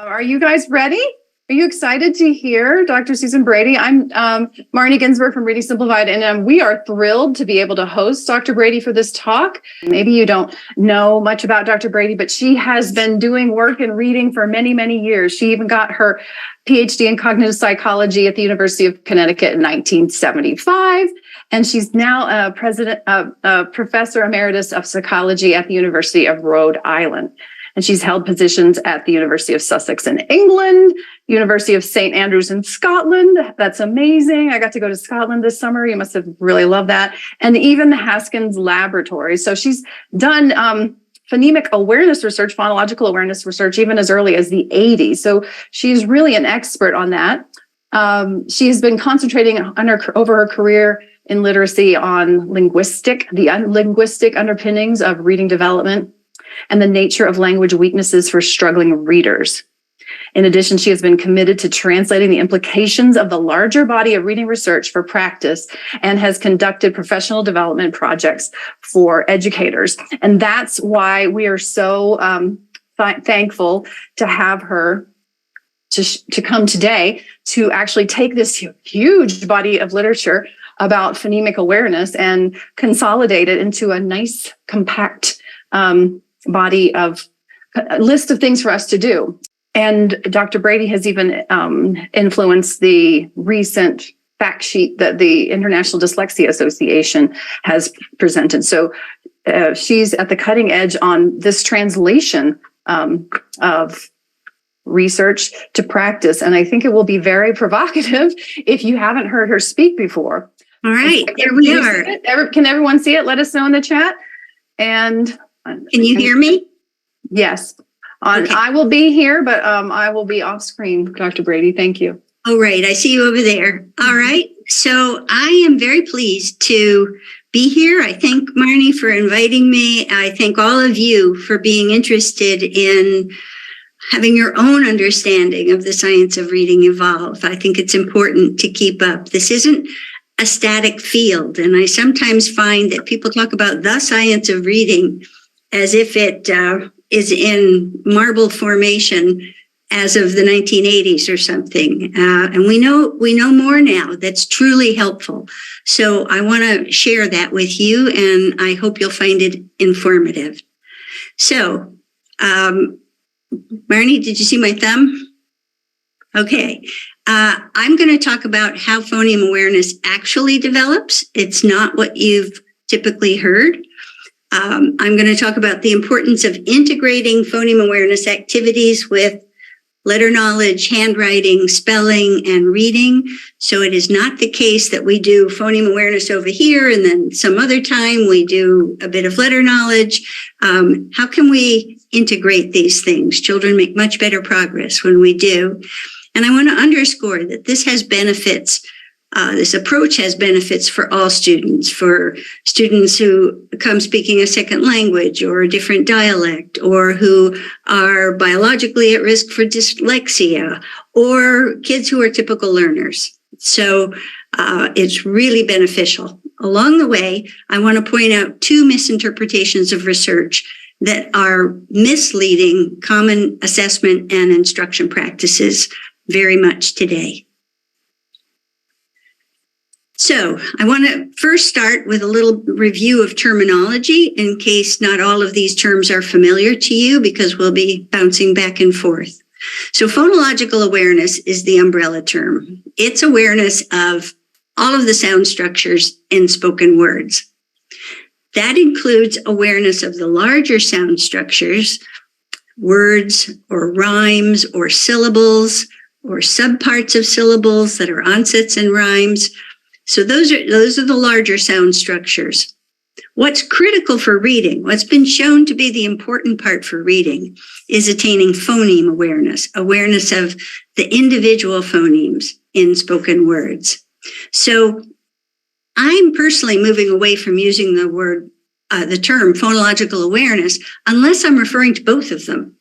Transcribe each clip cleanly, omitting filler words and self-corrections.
Are you guys ready? Are you excited to hear Dr. Susan Brady? I'm Marnie Ginsberg from Reading Simplified, and we are thrilled to be able to host Dr. Brady for this talk. Maybe you don't know much about Dr. Brady, but she has been doing work in reading for many, many years. She even got her PhD in cognitive psychology at the University of Connecticut in 1975. And she's now a professor emeritus of psychology at the University of Rhode Island. And she's held positions at the University of Sussex in England, University of St. Andrews in Scotland. That's amazing. I got to go to Scotland this summer. You must have really loved that. And even the Haskins Laboratory. So she's done phonemic awareness research, phonological awareness research, even as early as the 80s. So she's really an expert on that. She has been concentrating over her career in literacy on the linguistic underpinnings of reading development and the nature of language weaknesses for struggling readers. In addition, she has been committed to translating the implications of the larger body of reading research for practice and has conducted professional development projects for educators. And that's why we are so thankful to have her to come today to actually take this huge body of literature about phonemic awareness and consolidate it into a nice, compact body of a list of things for us to do. And Dr. Brady has even influenced the recent fact sheet that the International Dyslexia Association has presented. So she's at the cutting edge on this translation of research to practice. And I think it will be very provocative if you haven't heard her speak before. All right, there we are. Can everyone see it? Let us know in the chat. And can you hear me? Yes. Okay. I will be here, but I will be off screen, Dr. Brady. Thank you. All right. I see you over there. All right. So I am very pleased to be here. I thank Marnie for inviting me. I thank all of you for being interested in having your own understanding of the science of reading evolve. I think it's important to keep up. This isn't a static field. And I sometimes find that people talk about the science of reading as if it is in marble formation as of the 1980s or something. And we know more now that's truly helpful. So I want to share that with you, and I hope you'll find it informative. So, Marnie, did you see my thumb? Okay. I'm going to talk about how phoneme awareness actually develops. It's not what you've typically heard. I'm going to talk about the importance of integrating phoneme awareness activities with letter knowledge, handwriting, spelling, and reading. So it is not the case that we do phoneme awareness over here and then some other time we do a bit of letter knowledge. How can we integrate these things? Children make much better progress when we do. And I want to underscore that this has benefits. This approach has benefits for all students, for students who come speaking a second language or a different dialect, or who are biologically at risk for dyslexia, or kids who are typical learners. So it's really beneficial. Along the way, I want to point out two misinterpretations of research that are misleading common assessment and instruction practices very much today. So I want to first start with a little review of terminology in case not all of these terms are familiar to you, because we'll be bouncing back and forth. So phonological awareness is the umbrella term. It's awareness of all of the sound structures in spoken words. That includes awareness of the larger sound structures, words or rhymes or syllables or subparts of syllables that are onsets and rhymes. So those are the larger sound structures. What's critical for reading, what's been shown to be the important part for reading, is attaining phoneme awareness, awareness of the individual phonemes in spoken words. So I'm personally moving away from using the term phonological awareness, unless I'm referring to both of them,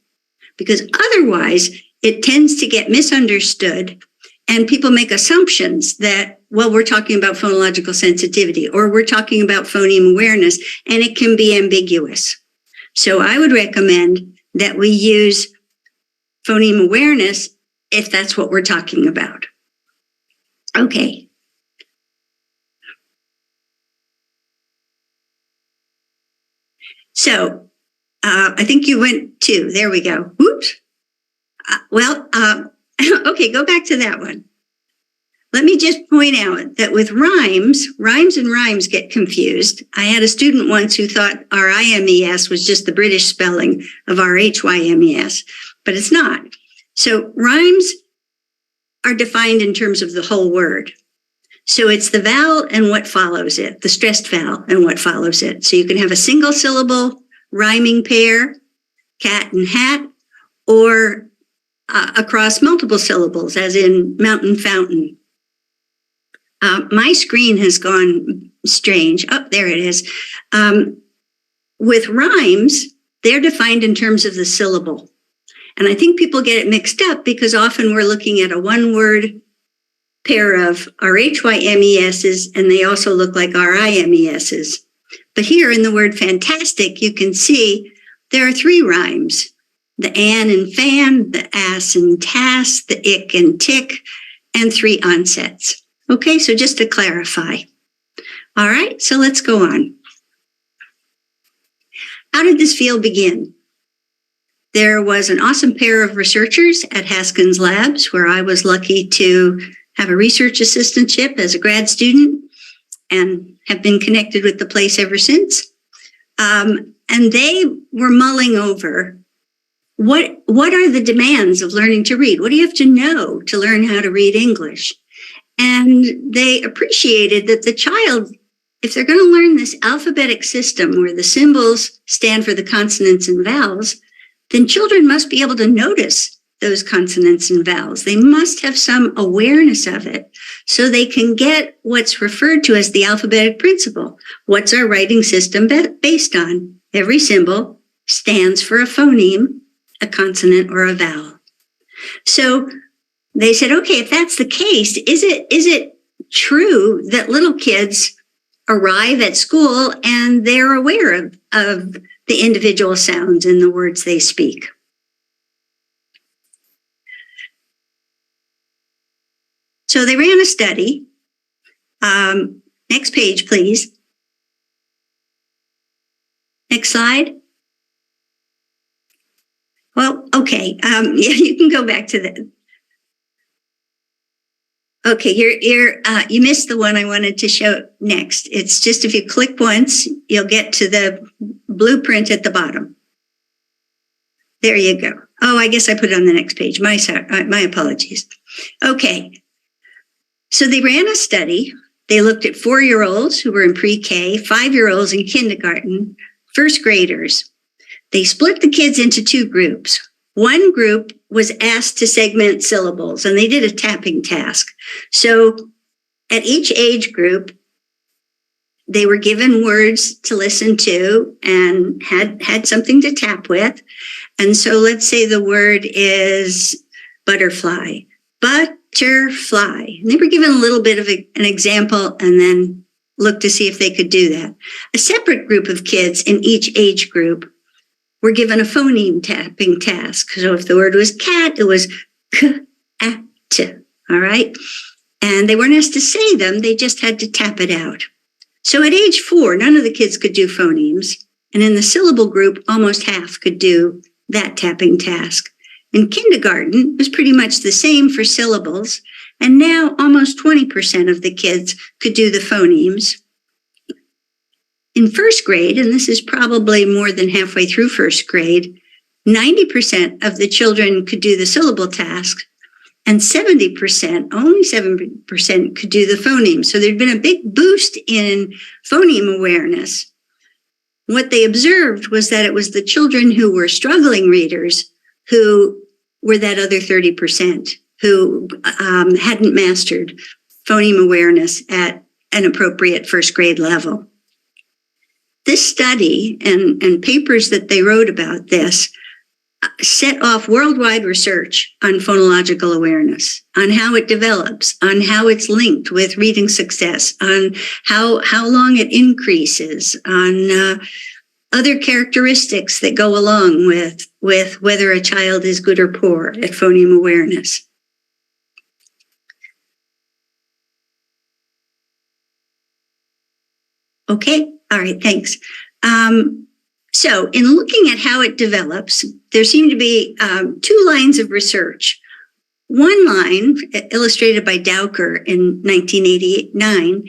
because otherwise it tends to get misunderstood and people make assumptions that, well, we're talking about phonological sensitivity or we're talking about phoneme awareness, and it can be ambiguous. So I would recommend that we use phoneme awareness, if that's what we're talking about. Okay. So I think you went to, there we go. Whoops. Okay, go back to that one. Let me just point out that with rhymes and rhymes get confused. I had a student once who thought R-I-M-E-S was just the British spelling of R-H-Y-M-E-S, but it's not. So rhymes are defined in terms of the whole word. So it's the vowel and what follows it, the stressed vowel and what follows it. So you can have a single syllable rhyming pair, cat and hat, or across multiple syllables, as in mountain, fountain. My screen has gone strange. Oh, there it is. With rhymes, they're defined in terms of the syllable. And I think people get it mixed up because often we're looking at a one-word pair of R-H-Y-M-E-S's, and they also look like R-I-M-E-S's. But here in the word fantastic, you can see there are 3 rhymes. The an and fan, the ass and tass, the ick and tick, and 3 onsets. Okay, so just to clarify. All right, so let's go on. How did this field begin? There was an awesome pair of researchers at Haskins Labs, where I was lucky to have a research assistantship as a grad student and have been connected with the place ever since. And they were mulling over what are the demands of learning to read? What do you have to know to learn how to read English? And they appreciated that the child, if they're going to learn this alphabetic system where the symbols stand for the consonants and vowels, then children must be able to notice those consonants and vowels. They must have some awareness of it so they can get what's referred to as the alphabetic principle. What's our writing system based on? Every symbol stands for a phoneme, a consonant, or a vowel. So they said, okay, if that's the case, is it true that little kids arrive at school and they're aware of the individual sounds in the words they speak? So they ran a study. Next page, please. Next slide. Well, okay, you can go back to the. Okay, you missed the one I wanted to show next. It's just if you click once, you'll get to the blueprint at the bottom. There you go. Oh, I guess I put it on the next page. My apologies. Okay, so they ran a study. They looked at 4-year-olds who were in pre-K, 5-year-olds in kindergarten, first graders. They split the kids into 2 groups. One group was asked to segment syllables, and they did a tapping task. So at each age group, they were given words to listen to and had something to tap with. And so let's say the word is butterfly, butterfly. And they were given a little bit of an example and then looked to see if they could do that. A separate group of kids in each age group were given a phoneme tapping task. So if the word was cat, it was k-a-t, all right? And they weren't asked to say them, they just had to tap it out. So at age 4, none of the kids could do phonemes. And in the syllable group, almost half could do that tapping task. In kindergarten, it was pretty much the same for syllables. And now almost 20% of the kids could do the phonemes. In first grade, and this is probably more than halfway through first grade, 90% of the children could do the syllable task, and 70%, only 7% could do the phoneme. So there'd been a big boost in phoneme awareness. What they observed was that it was the children who were struggling readers who were that other 30% who hadn't mastered phoneme awareness at an appropriate first grade level. This study and papers that they wrote about this set off worldwide research on phonological awareness, on how it develops, on how it's linked with reading success, on how long it increases, on other characteristics that go along with with whether a child is good or poor at phoneme awareness. Okay, all right, thanks. So in looking at how it develops, there seem to be 2 lines of research. One line, illustrated by Dowker in 1989,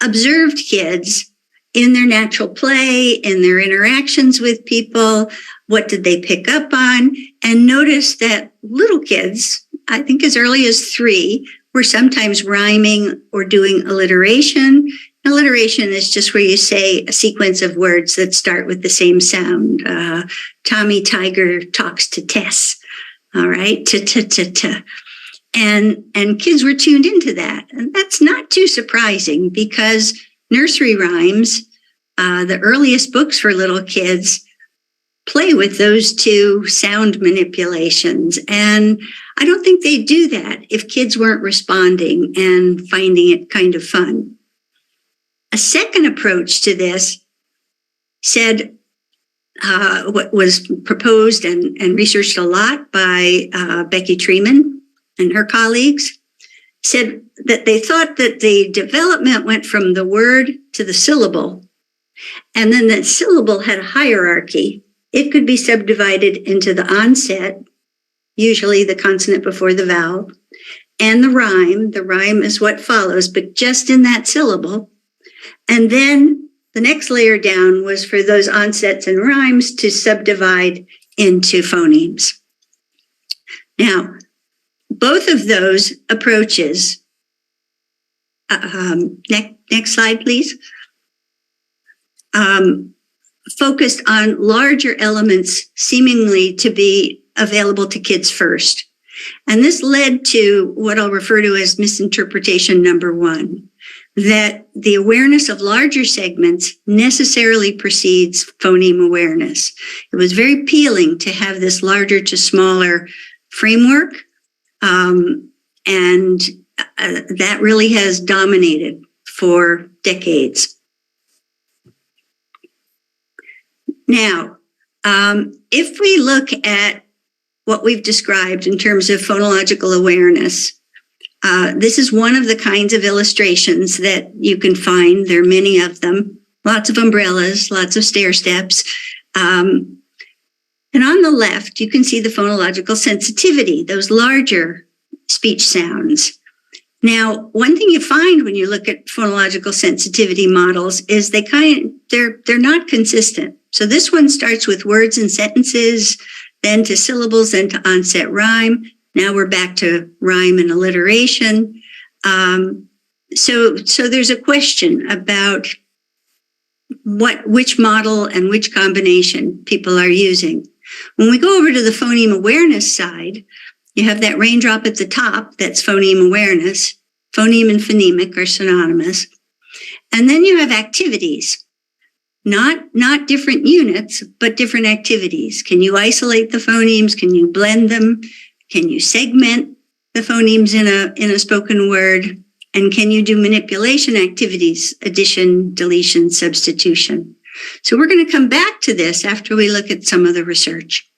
observed kids in their natural play, in their interactions with people, what did they pick up on, and noticed that little kids, I think as early as 3, were sometimes rhyming or doing alliteration. Alliteration is just where you say a sequence of words that start with the same sound. Tommy Tiger talks to Tess. All right, ta-ta-ta-ta. And kids were tuned into that. And that's not too surprising because nursery rhymes, the earliest books for little kids, play with those 2 sound manipulations. And I don't think they'd do that if kids weren't responding and finding it kind of fun. A second approach to this said, what was proposed and researched a lot by Becky Treeman and her colleagues, said that they thought that the development went from the word to the syllable, and then that syllable had a hierarchy. It could be subdivided into the onset, usually the consonant before the vowel, and the rhyme. The rhyme is what follows, but just in that syllable. And then the next layer down was for those onsets and rhymes to subdivide into phonemes. Now, both of those approaches, next slide, please, focused on larger elements seemingly to be available to kids first. And this led to what I'll refer to as misinterpretation number 1. That the awareness of larger segments necessarily precedes phoneme awareness. It was very appealing to have this larger to smaller framework, and that really has dominated for decades. Now, if we look at what we've described in terms of phonological awareness, this is one of the kinds of illustrations that you can find. There are many of them, lots of umbrellas, lots of stair steps. And on the left, you can see the phonological sensitivity, those larger speech sounds. Now, one thing you find when you look at phonological sensitivity models is they're not consistent. So this one starts with words and sentences, then to syllables, then to onset rhyme. Now we're back to rhyme and alliteration. So there's a question about which model and which combination people are using. When we go over to the phoneme awareness side, you have that raindrop at the top, that's phoneme awareness. Phoneme and phonemic are synonymous. And then you have activities, not different units, but different activities. Can you isolate the phonemes? Can you blend them? Can you segment the phonemes in a spoken word? And can you do manipulation activities, addition, deletion, substitution? So we're going to come back to this after we look at some of the research.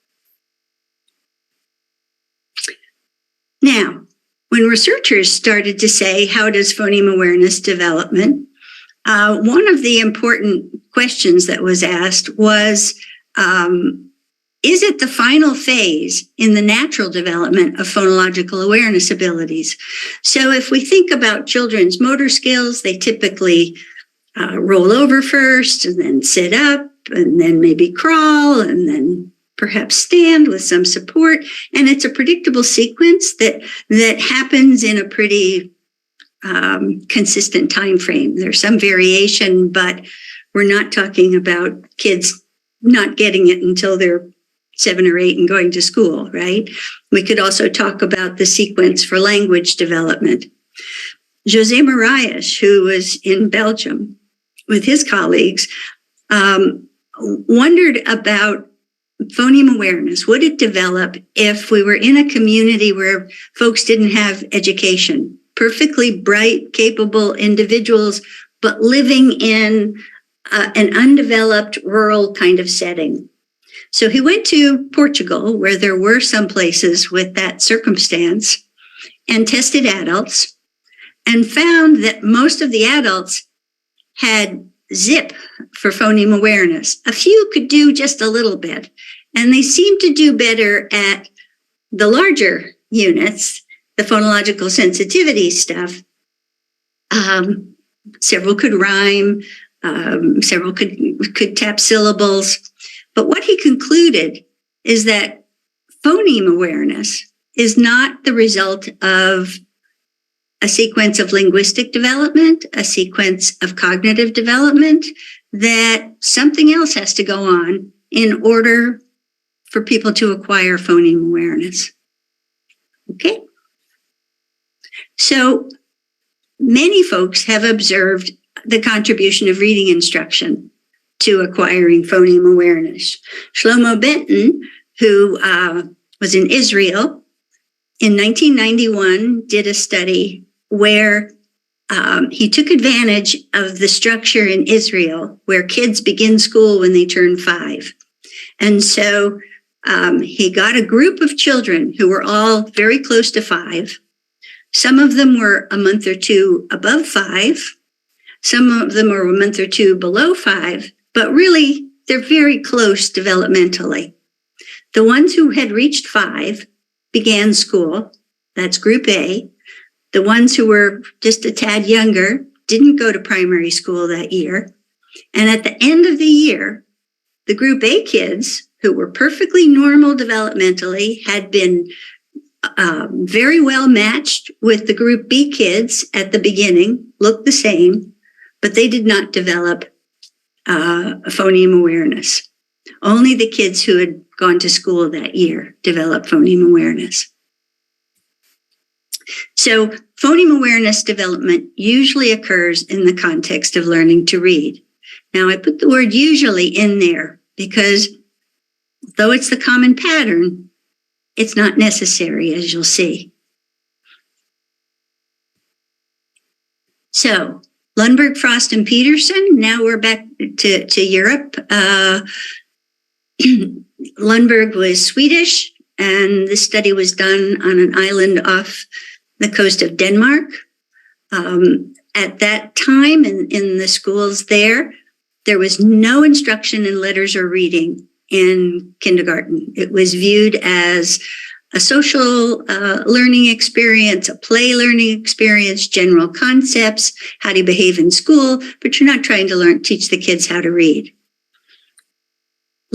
Now, when researchers started to say, how does phoneme awareness development? One of the important questions that was asked was, is it the final phase in the natural development of phonological awareness abilities? So if we think about children's motor skills, they typically roll over first and then sit up and then maybe crawl and then perhaps stand with some support. And it's a predictable sequence that happens in a pretty consistent time frame. There's some variation, but we're not talking about kids not getting it until they're 7 or 8 and going to school, right? We could also talk about the sequence for language development. José Marias, who was in Belgium with his colleagues, wondered about phoneme awareness. Would it develop if we were in a community where folks didn't have education, perfectly bright, capable individuals, but living in an undeveloped rural kind of setting? So he went to Portugal, where there were some places with that circumstance, and tested adults and found that most of the adults had zip for phoneme awareness. A few could do just a little bit, and they seemed to do better at the larger units, the phonological sensitivity stuff. Several could rhyme, several could tap syllables. But what he concluded is that phoneme awareness is not the result of a sequence of linguistic development, a sequence of cognitive development, that something else has to go on in order for people to acquire phoneme awareness. Okay? So many folks have observed the contribution of reading instruction to acquiring phoneme awareness. Shlomo Benton, who was in Israel in 1991, did a study where he took advantage of the structure in Israel where kids begin school when they turn 5. And so he got a group of children who were all very close to 5. Some of them were a month or two above 5. Some of them were a month or two below 5, but really they're very close developmentally. The ones who had reached 5 began school. That's group A. The ones who were just a tad younger didn't go to primary school that year. And at the end of the year, the group A kids, who were perfectly normal developmentally, had been very well matched with the group B kids at the beginning, looked the same, but they did not develop phoneme awareness. Only the kids who had gone to school that year developed phoneme awareness. So phoneme awareness development usually occurs in the context of learning to read. Now, I put the word usually in there because though it's the common pattern, it's not necessary, as you'll see. So Lundberg, Frost, and Peterson. Now we're back to Europe. Lundberg was Swedish, and this study was done on an island off the coast of Denmark. At that time, in the schools there was no instruction in letters or reading in kindergarten. It was viewed as a social learning experience, a play learning experience, general concepts, how do you behave in school, but you're not trying to teach the kids how to read.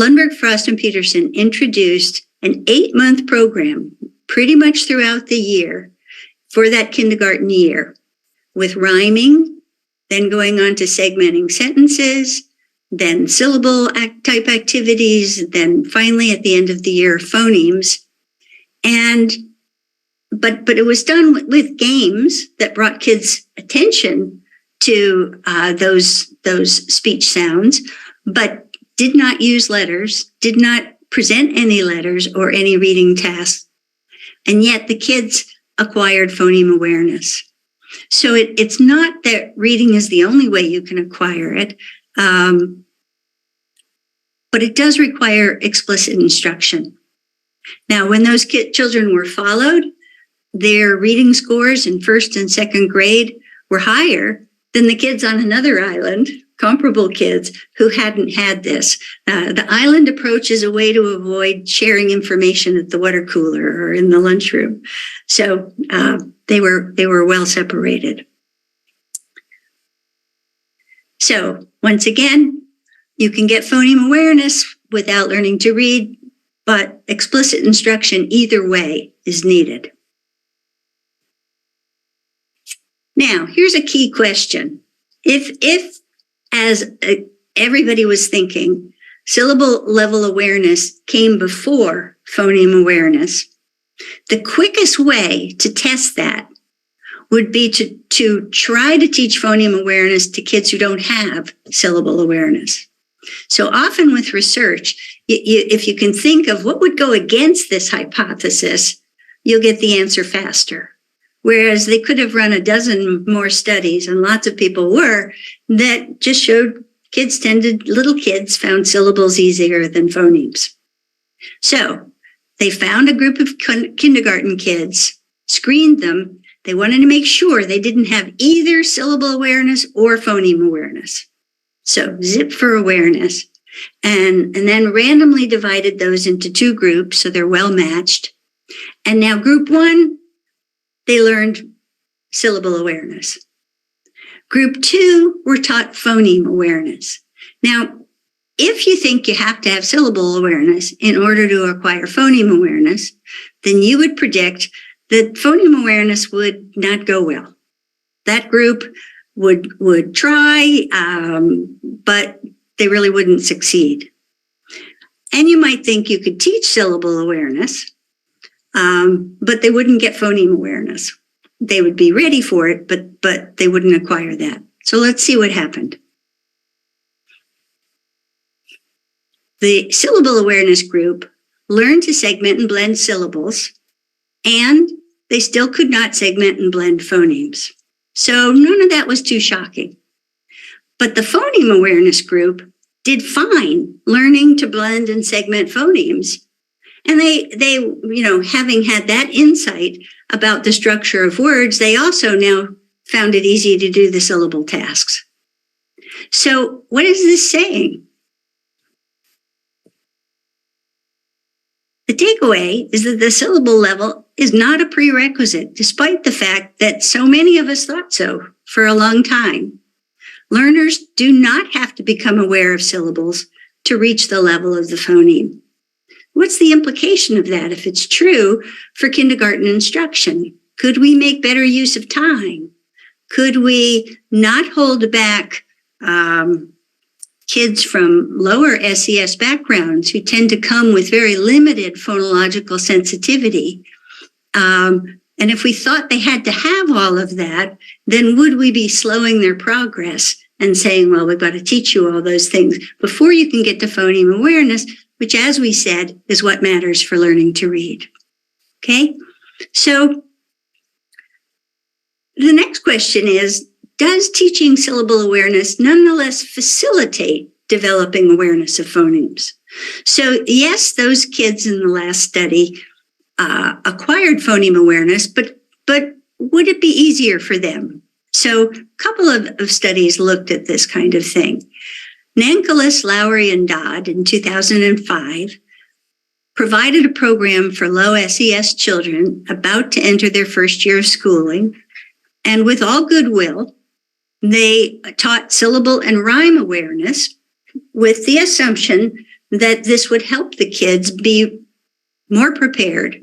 Lundberg, Frost, and Peterson introduced an 8-month program pretty much throughout the year for that kindergarten year, with rhyming, then going on to segmenting sentences, then syllable type activities, then finally at the end of the year, phonemes. But it was done with games that brought kids' attention to those speech sounds, but did not use letters, did not present any letters or any reading tasks. And yet the kids acquired phoneme awareness. So it's not that reading is the only way you can acquire it, but it does require explicit instruction. Now, when those children were followed, their reading scores in 1st and 2nd grade were higher than the kids on another island, comparable kids who hadn't had this. The island approach is a way to avoid sharing information at the water cooler or in the lunchroom. So they were well separated. So once again, you can get phoneme awareness without learning to read, but explicit instruction either way is needed. Now, here's a key question. If as everybody was thinking, syllable level awareness came before phoneme awareness, the quickest way to test that would be to try to teach phoneme awareness to kids who don't have syllable awareness. So often with research, if you can think of what would go against this hypothesis, you'll get the answer faster. Whereas they could have run a dozen more studies, and lots of people were, that just showed little kids found syllables easier than phonemes. So they found a group of kindergarten kids, screened them. They wanted to make sure they didn't have either syllable awareness or phoneme awareness. So zip for awareness. And then randomly divided those into two groups, so they're well matched. And now group one, they learned syllable awareness. Group two were taught phoneme awareness. Now, if you think you have to have syllable awareness in order to acquire phoneme awareness, then you would predict that phoneme awareness would not go well. That group would try, but they really wouldn't succeed. And you might think you could teach syllable awareness, but they wouldn't get phoneme awareness. They would be ready for it, but they wouldn't acquire that. So let's see what happened. The syllable awareness group learned to segment and blend syllables, and they still could not segment and blend phonemes. So none of that was too shocking. But the phoneme awareness group did fine learning to blend and segment phonemes. And they, having had that insight about the structure of words, they also now found it easy to do the syllable tasks. So what is this saying? The takeaway is that the syllable level is not a prerequisite, despite the fact that so many of us thought so for a long time. Learners do not have to become aware of syllables to reach the level of the phoneme. What's the implication of that if it's true for kindergarten instruction? Could we make better use of time? Could we not hold back kids from lower SES backgrounds who tend to come with very limited phonological sensitivity? And if we thought they had to have all of that, then would we be slowing their progress and saying, well, we've got to teach you all those things before you can get to phoneme awareness, which, as we said, is what matters for learning to read. Okay, so the next question is, does teaching syllable awareness nonetheless facilitate developing awareness of phonemes? So yes, those kids in the last study acquired phoneme awareness, but would it be easier for them? So a couple of studies looked at this kind of thing. Nankelis, Lowry, and Dodd in 2005 provided a program for low SES children about to enter their first year of schooling. And with all goodwill, they taught syllable and rhyme awareness with the assumption that this would help the kids be more prepared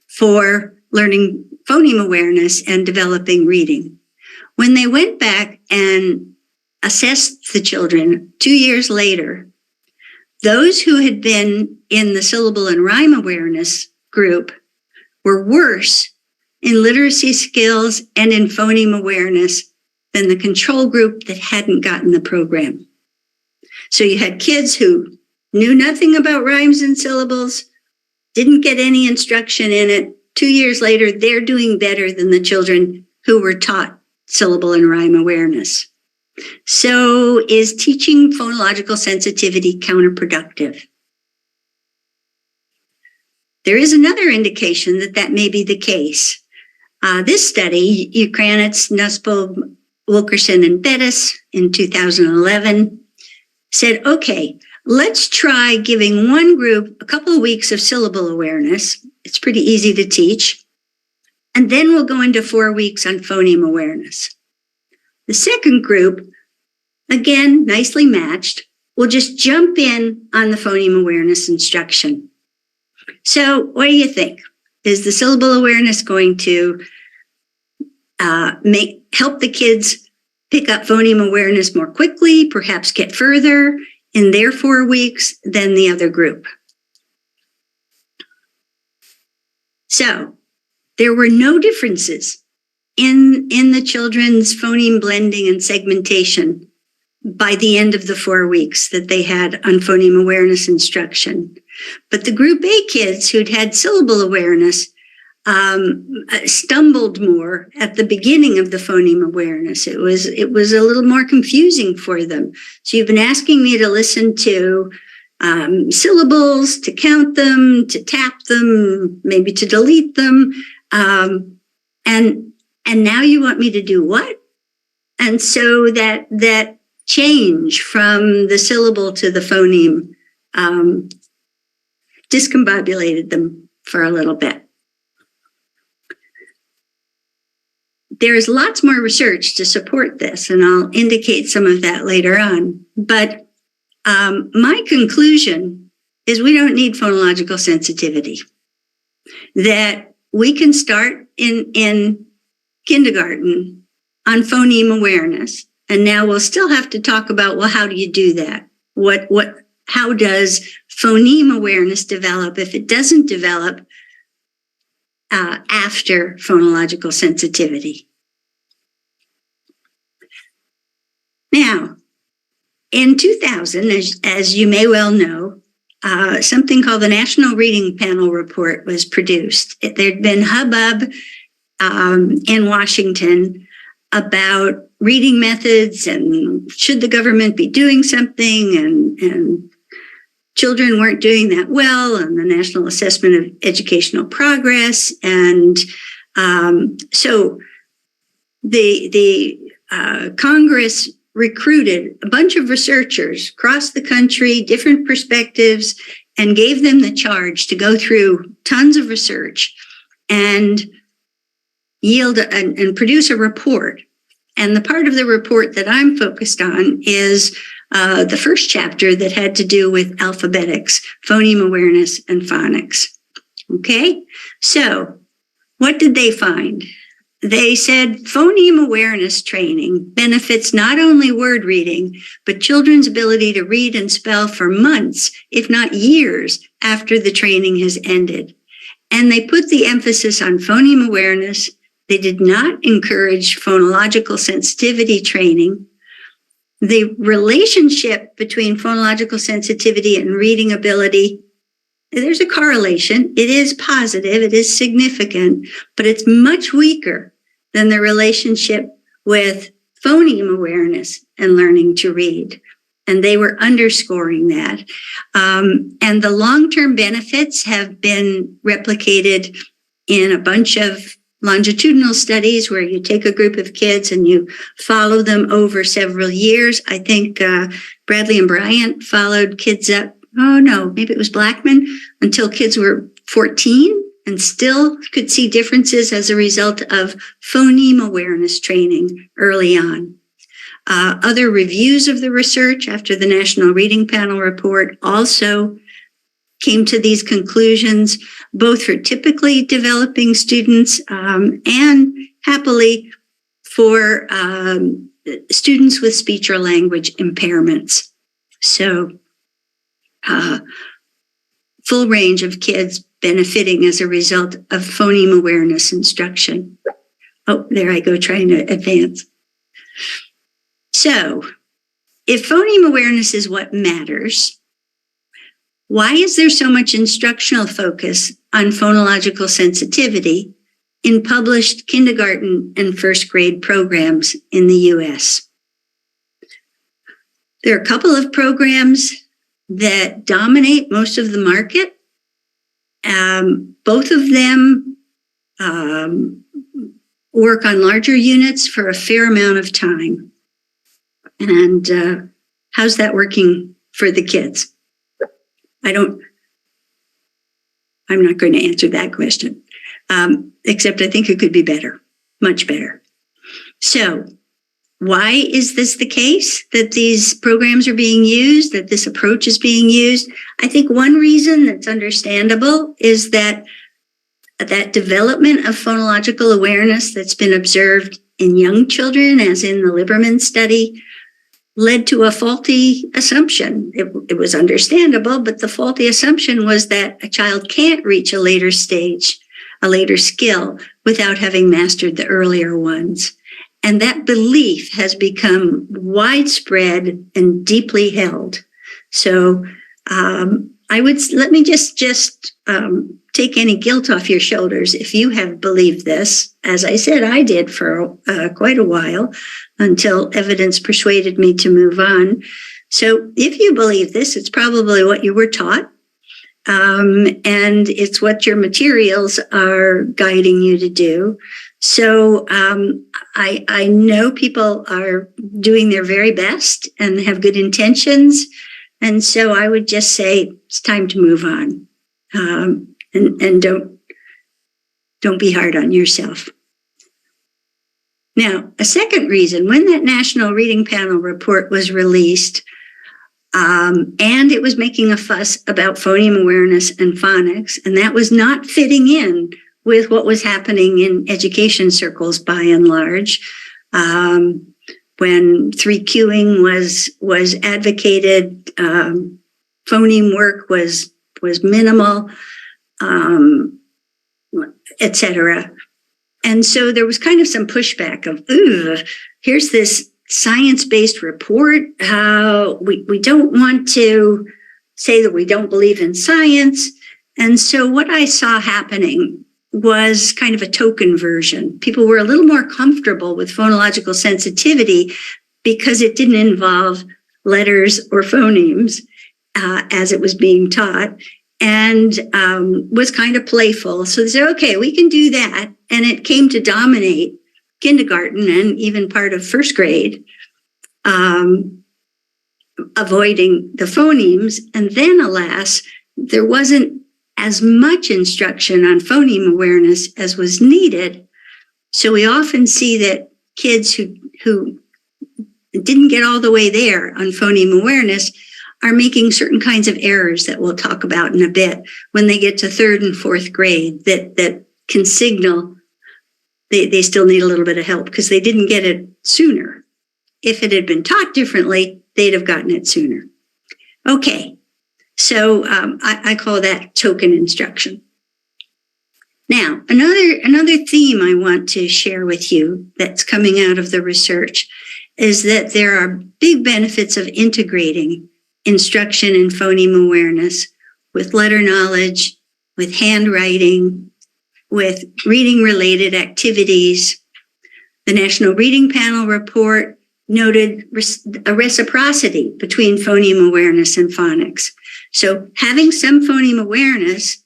for learning phoneme awareness and developing reading. When they went back and assessed the children 2 years later, those who had been in the syllable and rhyme awareness group were worse in literacy skills and in phoneme awareness than the control group that hadn't gotten the program. So you had kids who knew nothing about rhymes and syllables, didn't get any instruction in it. 2 years later, they're doing better than the children who were taught syllable and rhyme awareness. So is teaching phonological sensitivity counterproductive? There is another indication that may be the case. This study, Ukranitz, Nussbaum, Wilkerson, and Bettis in 2011 said, okay, let's try giving one group a couple of weeks of syllable awareness. It's pretty easy to teach. And then we'll go into 4 weeks on phoneme awareness. The second group, again, nicely matched, will just jump in on the phoneme awareness instruction. So what do you think? Is the syllable awareness going to help the kids pick up phoneme awareness more quickly, perhaps get further in their 4 weeks than the other group? So there were no differences in the children's phoneme blending and segmentation by the end of the 4 weeks that they had on phoneme awareness instruction. But the group A kids who'd had syllable awareness stumbled more at the beginning of the phoneme awareness. It was a little more confusing for them. So you've been asking me to listen to syllables, to count them, to tap them, maybe to delete them. And now you want me to do what? And so that change from the syllable to the phoneme discombobulated them for a little bit. There's lots more research to support this, and I'll indicate some of that later on. But my conclusion is we don't need phonological sensitivity. That we can start in kindergarten on phoneme awareness, and now we'll still have to talk about, well, how do you do that? How does phoneme awareness develop if it doesn't develop after phonological sensitivity? Now, in 2000, as you may well know, something called the National Reading Panel Report was produced. There'd been hubbub in Washington about reading methods and should the government be doing something, and children weren't doing that well, and the National Assessment of Educational Progress. And so the Congress recruited a bunch of researchers across the country, different perspectives, and gave them the charge to go through tons of research and yield and produce a report. And the part of the report that I'm focused on is the first chapter that had to do with alphabetics, phoneme awareness, and phonics. Okay, so what did they find? They said phoneme awareness training benefits not only word reading, but children's ability to read and spell for months, if not years, after the training has ended. And they put the emphasis on phoneme awareness. They did not encourage phonological sensitivity training. The relationship between phonological sensitivity and reading ability, there's a correlation. It is positive, it is significant, but it's much weaker than the relationship with phoneme awareness and learning to read. And they were underscoring that. And the long-term benefits have been replicated in a bunch of longitudinal studies where you take a group of kids and you follow them over several years. I think Bradley and Bryant followed kids up, maybe it was Blackman, until kids were 14 and still could see differences as a result of phoneme awareness training early on. Other reviews of the research after the National Reading Panel report also came to these conclusions, both for typically developing students and happily for students with speech or language impairments. So full range of kids benefiting as a result of phoneme awareness instruction. Oh, there I go, trying to advance. So if phoneme awareness is what matters, why is there so much instructional focus on phonological sensitivity in published kindergarten and first grade programs in the US? There are a couple of programs that dominate most of the market. Both of them work on larger units for a fair amount of time. And how's that working for the kids? I'm not going to answer that question, except I think it could be better, much better. So why is this the case that these programs are being used, that this approach is being used? I think one reason that's understandable is that development of phonological awareness that's been observed in young children, as in the Liberman study, led to a faulty assumption. It was understandable, but the faulty assumption was that a child can't reach a later stage, a later skill, without having mastered the earlier ones. And that belief has become widespread and deeply held. So let me just take any guilt off your shoulders if you have believed this. As I said, I did for quite a while until evidence persuaded me to move on. So if you believe this, it's probably what you were taught. And it's what your materials are guiding you to do. So I know people are doing their very best and have good intentions. And so I would just say it's time to move on. And don't be hard on yourself. Now, a second reason, when that National Reading Panel report was released, and it was making a fuss about phoneme awareness and phonics, and that was not fitting in with what was happening in education circles by and large. When 3Qing was advocated, phoneme work was minimal, etc. And so there was kind of some pushback of, here's this science-based report. We don't want to say that we don't believe in science. And so what I saw happening was kind of a token version. People were a little more comfortable with phonological sensitivity because it didn't involve letters or phonemes as it was being taught, and was kind of playful. So they said, okay, we can do that. And it came to dominate kindergarten and even part of first grade, avoiding the phonemes. And then, alas, there wasn't as much instruction on phoneme awareness as was needed. So we often see that kids who didn't get all the way there on phoneme awareness are making certain kinds of errors that we'll talk about in a bit when they get to third and fourth grade that can signal they still need a little bit of help because they didn't get it sooner. If it had been taught differently, they'd have gotten it sooner. Okay, so I call that token instruction. Now, another theme I want to share with you that's coming out of the research is that there are big benefits of integrating instruction in phoneme awareness with letter knowledge, with handwriting, with reading-related activities. The National Reading Panel report noted a reciprocity between phoneme awareness and phonics. So having some phoneme awareness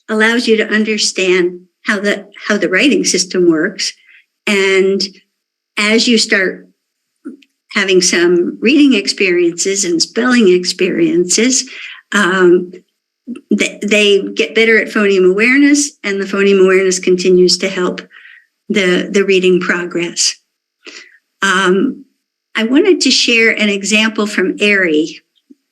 allows you to understand how the writing system works. And as you start having some reading experiences and spelling experiences, they get better at phoneme awareness, and the phoneme awareness continues to help the reading progress. I wanted to share an example from Airy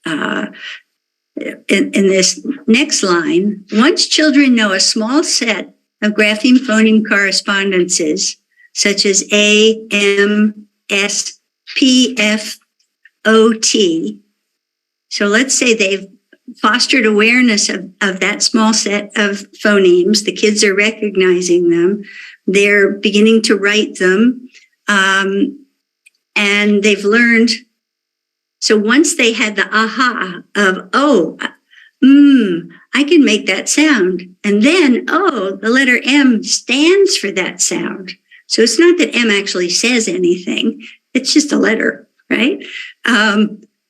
in this next line. Once children know a small set of grapheme-phoneme correspondences, such as A, M, S, P, F, O, T, so let's say they've fostered awareness of that small set of phonemes. The kids are recognizing them. They're beginning to write them. And they've learned. So once they had the aha of, I can make that sound. And then, the letter M stands for that sound. So it's not that M actually says anything. It's just a letter, right?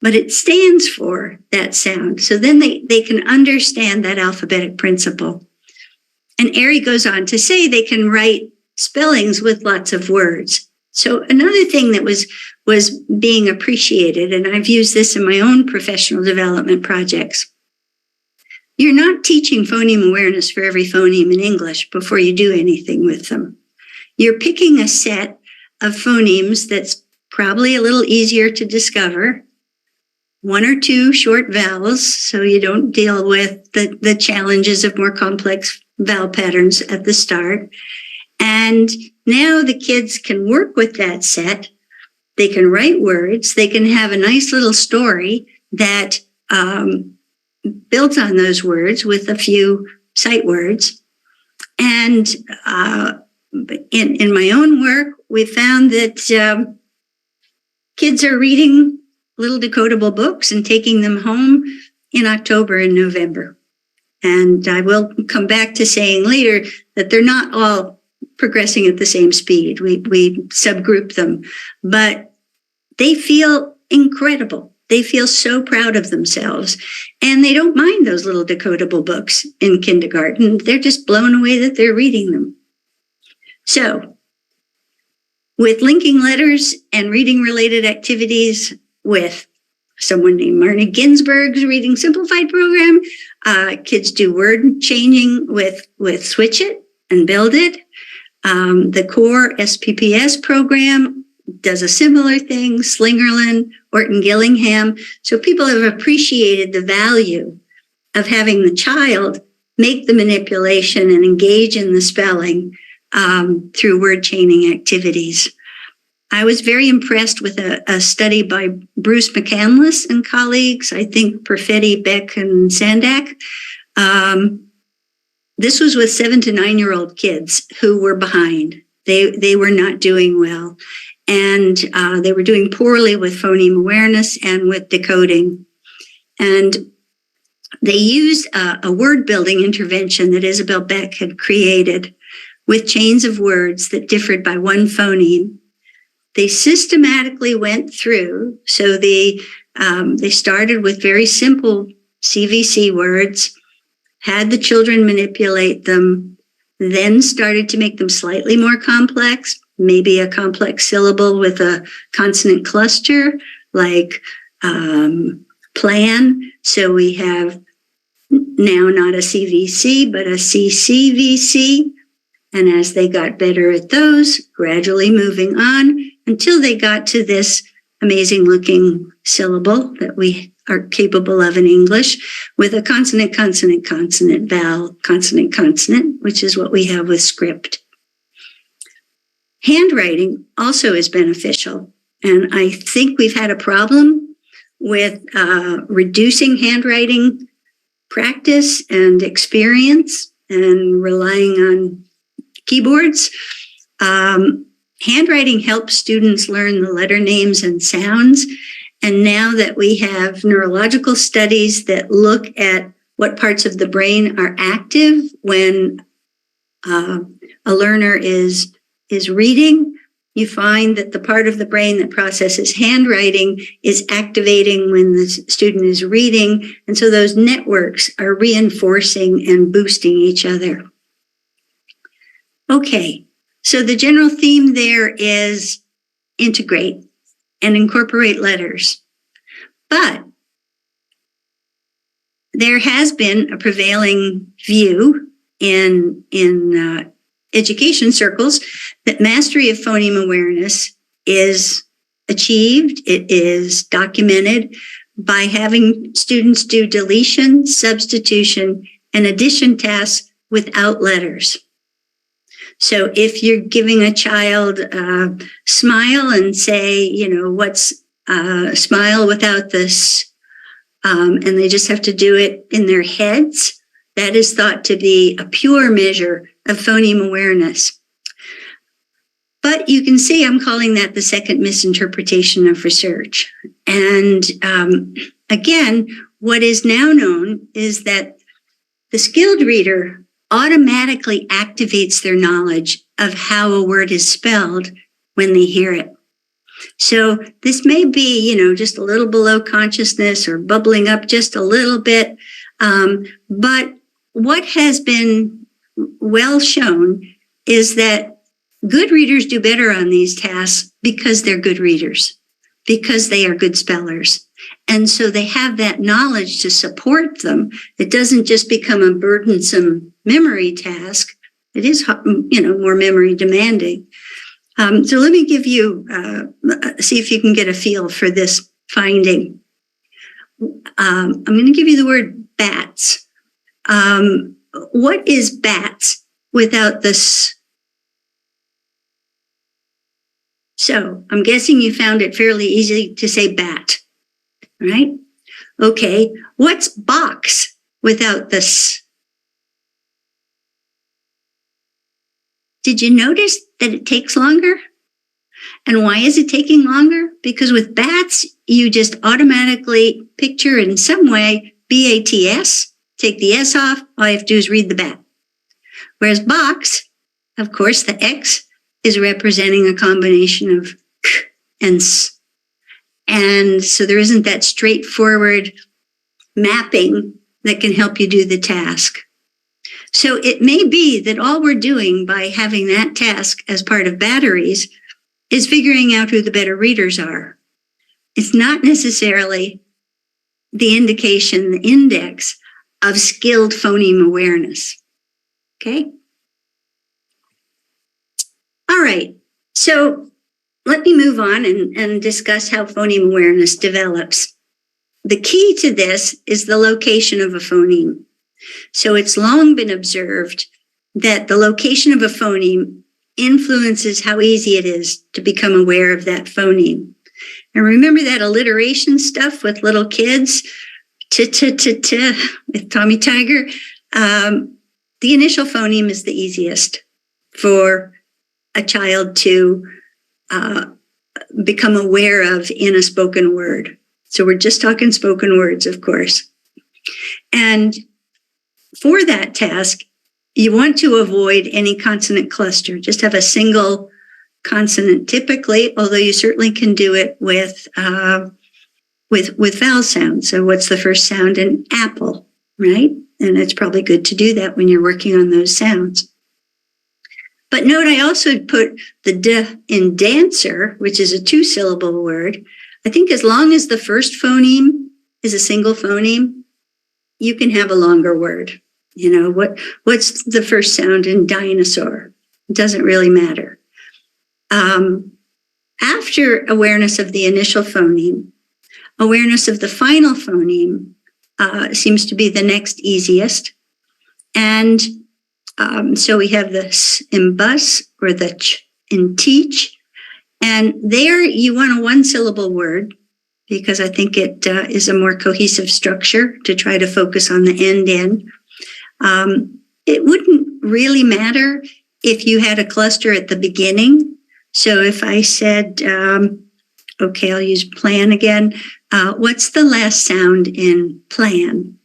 But it stands for that sound. So then they can understand that alphabetic principle. And Airy goes on to say they can write spellings with lots of words. So another thing that was being appreciated, and I've used this in my own professional development projects, you're not teaching phoneme awareness for every phoneme in English before you do anything with them. You're picking a set of phonemes that's probably a little easier to discover, one or two short vowels, so you don't deal with the challenges of more complex vowel patterns at the start. And now the kids can work with that set. They can write words. They can have a nice little story that builds on those words with a few sight words. And in my own work, we found that kids are reading little decodable books and taking them home in October and November. And I will come back to saying later that they're not all progressing at the same speed. We subgroup them, but they feel incredible. They feel so proud of themselves, and they don't mind those little decodable books in kindergarten. They're just blown away that they're reading them. So, with linking letters and reading-related activities with someone named Marnie Ginsberg's Reading Simplified program, kids do word changing with Switch It and Build It. The core SPPS program does a similar thing, Slingerland, Orton Gillingham. So people have appreciated the value of having the child make the manipulation and engage in the spelling through word chaining activities. I was very impressed with a study by Bruce McCandless and colleagues, I think Perfetti, Beck, and Sandak. This was with 7 to 9-year-old kids who were behind. They were not doing well. And they were doing poorly with phoneme awareness and with decoding. And they used a word building intervention that Isabel Beck had created with chains of words that differed by one phoneme. They systematically went through. So they started with very simple CVC words, had the children manipulate them, then started to make them slightly more complex, maybe a complex syllable with a consonant cluster, like plan. So we have now not a CVC, but a CCVC. And as they got better at those, gradually moving on until they got to this amazing looking syllable that we are capable of in English with a consonant, consonant, consonant, vowel, consonant, consonant, which is what we have with script. Handwriting also is beneficial. And I think we've had a problem with reducing handwriting practice and experience and relying on keyboards. Handwriting helps students learn the letter names and sounds. And now that we have neurological studies that look at what parts of the brain are active when a learner is reading, you find that the part of the brain that processes handwriting is activating when the student is reading. And so those networks are reinforcing and boosting each other. Okay, so the general theme there is integrate and incorporate letters. But there has been a prevailing view in education circles that mastery of phoneme awareness is achieved, it is documented by having students do deletion, substitution, and addition tasks without letters. So if you're giving a child a smile and say, what's smile without this, and they just have to do it in their heads, that is thought to be a pure measure of phoneme awareness. But you can see I'm calling that the second misinterpretation of research. And again, what is now known is that the skilled reader automatically activates their knowledge of how a word is spelled when they hear it. So this may be, just a little below consciousness or bubbling up just a little bit. But what has been well shown is that good readers do better on these tasks because they're good readers, because they are good spellers. And so they have that knowledge to support them. It doesn't just become a burdensome memory task. It is, more memory demanding. So let me give you, see if you can get a feel for this finding. I'm going to give you the word bats. What is bats without this? So I'm guessing you found it fairly easy to say bat. Right? Okay. What's box without this? Did you notice that it takes longer? And why is it taking longer? Because with bats, you just automatically picture in some way BATS, take the S off, all you have to do is read the bat. Whereas box, of course, the X is representing a combination of K and S. And so there isn't that straightforward mapping that can help you do the task. So it may be that all we're doing by having that task as part of batteries is figuring out who the better readers are. It's not necessarily the indication, the index of skilled phoneme awareness. Okay? All right. So let me move on and discuss how phoneme awareness develops. The key to this is the location of a phoneme. So it's long been observed that the location of a phoneme influences how easy it is to become aware of that phoneme. And remember that alliteration stuff with little kids? With Tommy Tiger? The initial phoneme is the easiest for a child to become aware of in a spoken word. So we're just talking spoken words, of course. And for that task, you want to avoid any consonant cluster. Just have a single consonant typically, although you certainly can do it with vowel sounds. So what's the first sound in apple, right? And it's probably good to do that when you're working on those sounds. But note, I also put the d in dancer, which is a 2-syllable word. I think as long as the first phoneme is a single phoneme, you can have a longer word. You know, what's the first sound in dinosaur? It doesn't really matter. After awareness of the initial phoneme, awareness of the final phoneme seems to be the next easiest. And so we have the s in bus or the ch in teach. And there you want a 1-syllable word because I think it is a more cohesive structure to try to focus on the end in. It wouldn't really matter if you had a cluster at the beginning. So if I said, okay, I'll use plan again. What's the last sound in plan?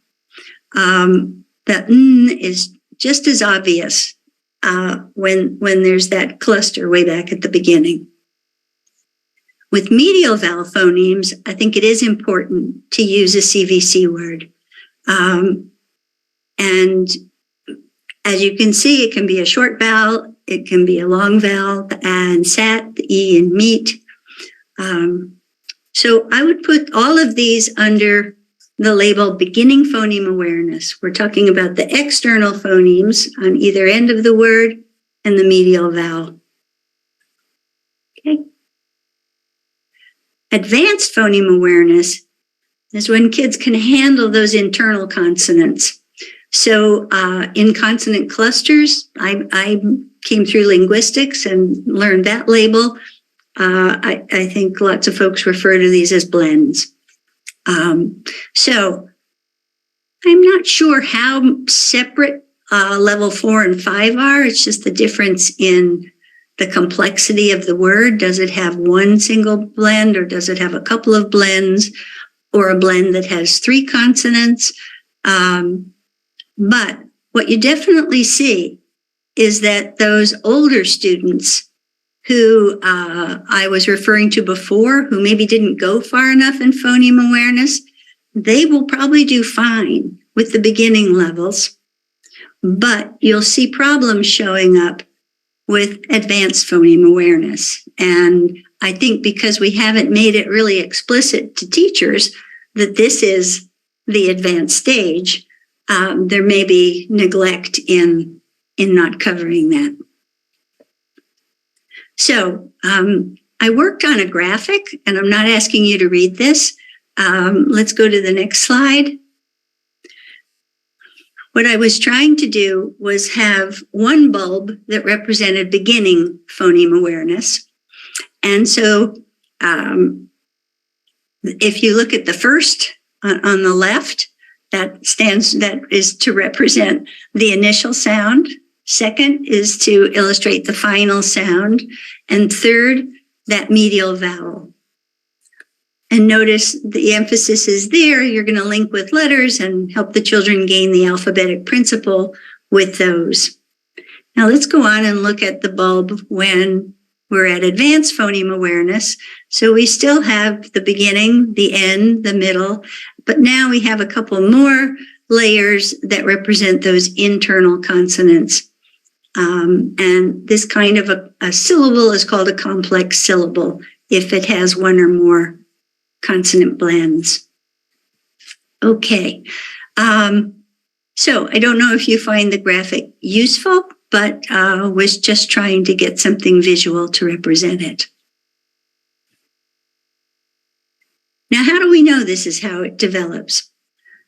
The n is just as obvious when there's that cluster way back at the beginning. With medial vowel phonemes, I think it is important to use a CVC word. And as you can see, it can be a short vowel, it can be a long vowel, the a and sat, the e and meet. So I would put all of these under the label beginning phoneme awareness. We're talking about the external phonemes on either end of the word and the medial vowel. Okay. Advanced phoneme awareness is when kids can handle those internal consonants. So in consonant clusters, I came through linguistics and learned that label. I think lots of folks refer to these as blends. So I'm not sure how separate level 4 and 5 are. It's just the difference in the complexity of the word. Does it have one single blend, or does it have a couple of blends, or a blend that has 3 consonants? But what you definitely see is that those older students who I was referring to before, who maybe didn't go far enough in phoneme awareness, they will probably do fine with the beginning levels, but you'll see problems showing up with advanced phoneme awareness. And I think because we haven't made it really explicit to teachers that this is the advanced stage, there may be neglect in not covering that. So I worked on a graphic, and I'm not asking you to read this. Let's go to the next slide. What I was trying to do was have one bulb that represented beginning phoneme awareness. And so if you look at the first on the left, that is to represent the initial sound. Second is to illustrate the final sound. And third, that medial vowel. And notice the emphasis is there. You're going to link with letters and help the children gain the alphabetic principle with those. Now let's go on and look at the bulb when we're at advanced phoneme awareness. So we still have the beginning, the end, the middle, but now we have a couple more layers that represent those internal consonants. And this kind of a syllable is called a complex syllable if it has one or more consonant blends. Okay. So I don't know if you find the graphic useful, but was just trying to get something visual to represent it. Now, how do we know this is how it develops?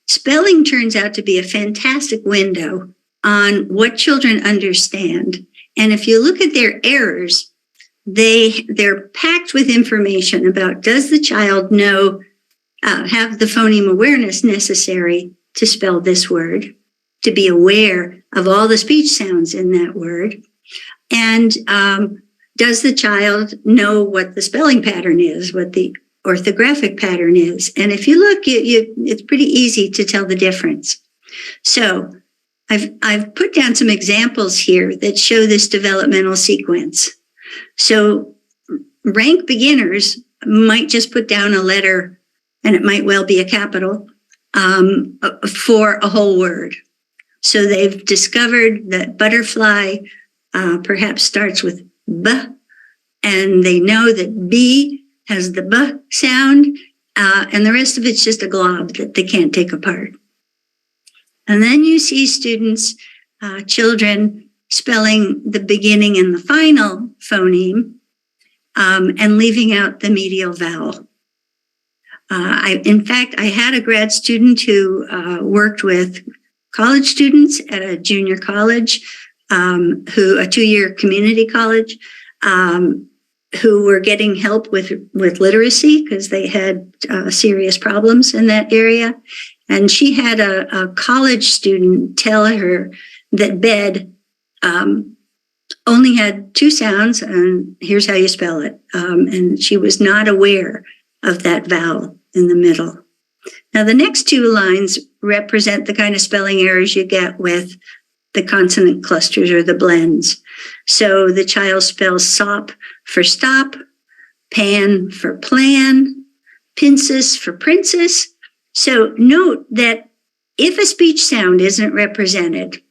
Spelling turns out to be a fantastic window on what children understand. And if you look at their errors, they're packed with information about, does the child know, have the phoneme awareness necessary to spell this word, to be aware of all the speech sounds in that word? And does the child know what the spelling pattern is, what the orthographic pattern is? And if you look, it's pretty easy to tell the difference. So I've put down some examples here that show this developmental sequence. So rank beginners might just put down a letter, and it might well be a capital, for a whole word. So they've discovered that butterfly perhaps starts with B, and they know that B has the B sound, and the rest of it's just a glob that they can't take apart. And then you see students, children, spelling the beginning and the final phoneme, and leaving out the medial vowel. In fact, I had a grad student who worked with college students at a junior college, a 2-year community college, who were getting help with literacy because they had serious problems in that area. And she had a college student tell her that bed only had 2 sounds, and here's how you spell it. And she was not aware of that vowel in the middle. Now, the next 2 lines represent the kind of spelling errors you get with the consonant clusters or the blends. So the child spells sop for stop, pan for plan, princess for princess. So note that if a speech sound isn't represented,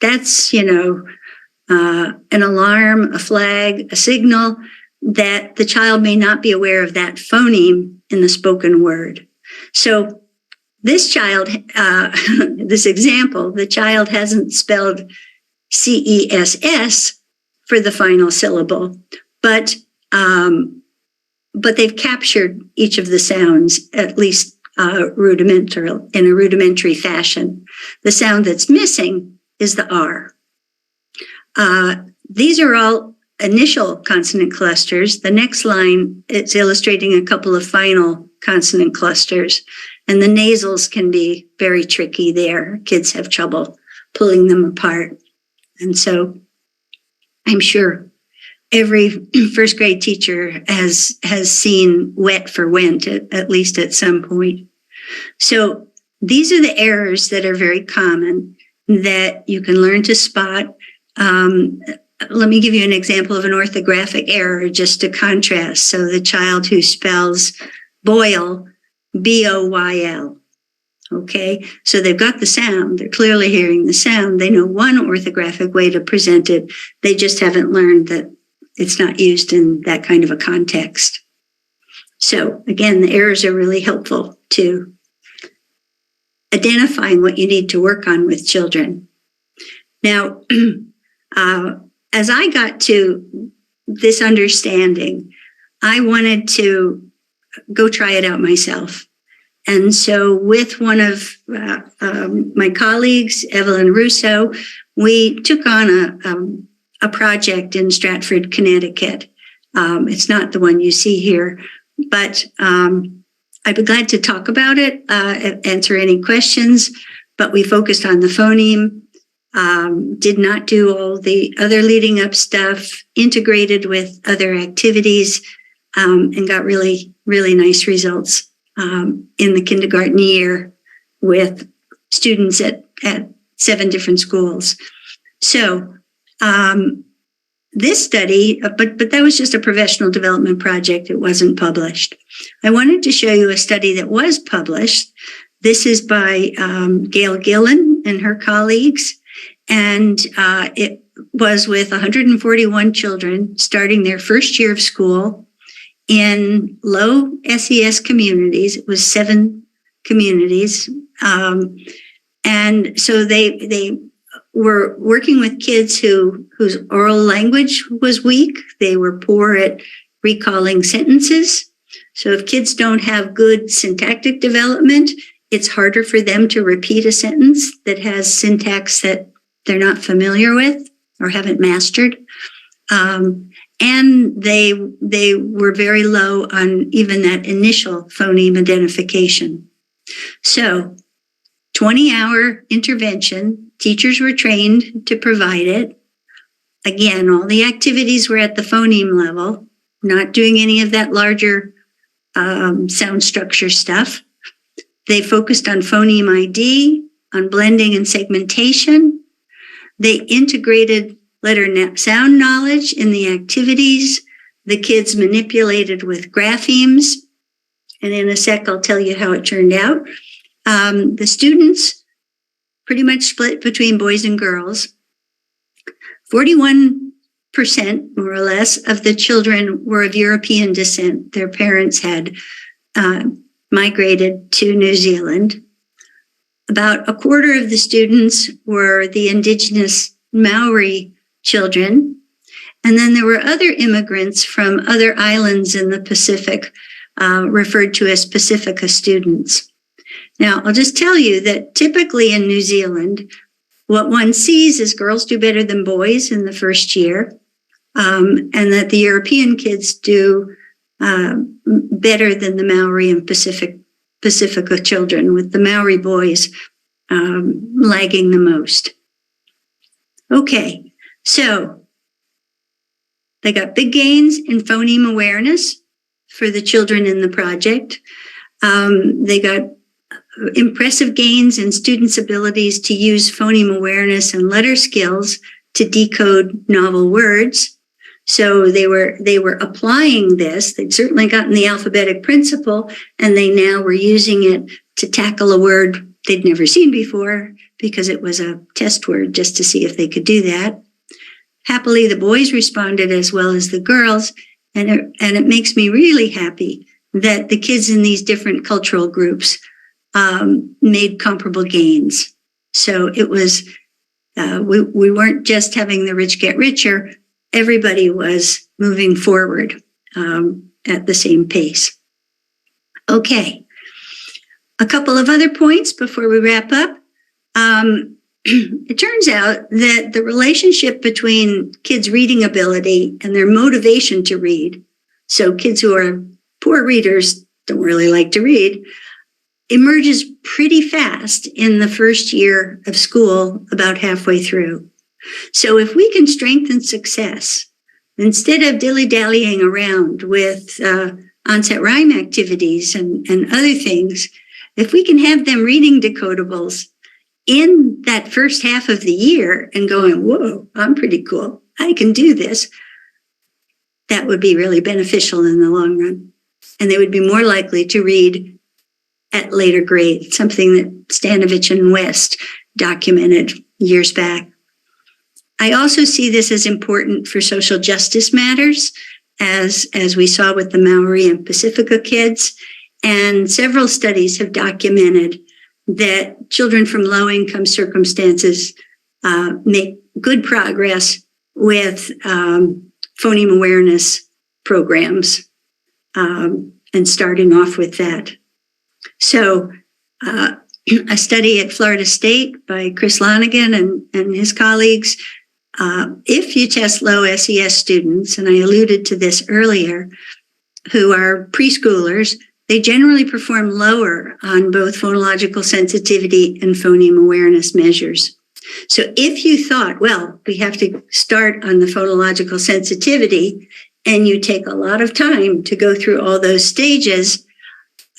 that's, an alarm, a flag, a signal that the child may not be aware of that phoneme in the spoken word. So this child, this example, the child hasn't spelled CESS for the final syllable, but they've captured each of the sounds, at least in a rudimentary fashion. The sound that's missing is the R. These are all initial consonant clusters. The next line, it's illustrating a couple of final consonant clusters, and the nasals can be very tricky there. Kids have trouble pulling them apart. And so I'm sure every first grade teacher has seen wet for went, at least at some point. So these are the errors that are very common that you can learn to spot. Let me give you an example of an orthographic error just to contrast. So the child who spells boil, B-O-Y-L. Okay, so they've got the sound. They're clearly hearing the sound. They know one orthographic way to present it. They just haven't learned that it's not used in that kind of a context. So again, the errors are really helpful to identifying what you need to work on with children. Now, as I got to this understanding, I wanted to go try it out myself. And so with one of my colleagues, Evelyn Russo, we took on a project in Stratford, Connecticut. It's not the one you see here, but I'd be glad to talk about it, answer any questions, but we focused on the phoneme, did not do all the other leading up stuff, integrated with other activities, and got really, really nice results in the kindergarten year with students at 7 different schools. So this study, but that was just a professional development project. It wasn't published. I wanted to show you a study that was published. This is by Gail Gillen and her colleagues, and it was with 141 children starting their first year of school in low SES communities. It was 7 communities. And so they were working with kids whose oral language was weak. They were poor at recalling sentences. So if kids don't have good syntactic development, it's harder for them to repeat a sentence that has syntax that they're not familiar with or haven't mastered. And they were very low on even that initial phoneme identification. So 20-hour intervention, teachers were trained to provide it. Again, all the activities were at the phoneme level, not doing any of that larger sound structure stuff. They focused on phoneme ID, on blending and segmentation. They integrated letter sound knowledge in the activities. The kids manipulated with graphemes. And in a sec, I'll tell you how it turned out. The students pretty much split between boys and girls. 41%, more or less, of the children were of European descent. Their parents had migrated to New Zealand. About a quarter of the students were the indigenous Maori children. And then there were other immigrants from other islands in the Pacific, referred to as Pacifica students. Now, I'll just tell you that typically in New Zealand, what one sees is girls do better than boys in the first year, and that the European kids do better than the Maori and Pacifica children, with the Maori boys lagging the most. Okay, so they got big gains in phoneme awareness for the children in the project. They got impressive gains in students' abilities to use phoneme awareness and letter skills to decode novel words. So they were applying this. They'd certainly gotten the alphabetic principle, and they now were using it to tackle a word they'd never seen before because it was a test word, just to see if they could do that. Happily, the boys responded as well as the girls, and it makes me really happy that the kids in these different cultural groups made comparable gains. So it was, we weren't just having the rich get richer, everybody was moving forward at the same pace. Okay, a couple of other points before we wrap up. It turns out that the relationship between kids' reading ability and their motivation to read, so kids who are poor readers don't really like to read, emerges pretty fast in the first year of school, about halfway through. So if we can strengthen success, instead of dilly-dallying around with onset rhyme activities and other things, if we can have them reading decodables in that first half of the year and going, whoa, I'm pretty cool, I can do this, that would be really beneficial in the long run. And they would be more likely to read at later grade, something that Stanovich and West documented years back. I also see this as important for social justice matters, as we saw with the Maori and Pacifica kids. And several studies have documented that children from low-income circumstances make good progress with phoneme awareness programs, and starting off with that. So a study at Florida State by Chris Lonigan and his colleagues, if you test low SES students, and I alluded to this earlier, who are preschoolers, they generally perform lower on both phonological sensitivity and phoneme awareness measures. So if you thought, well, we have to start on the phonological sensitivity, and you take a lot of time to go through all those stages,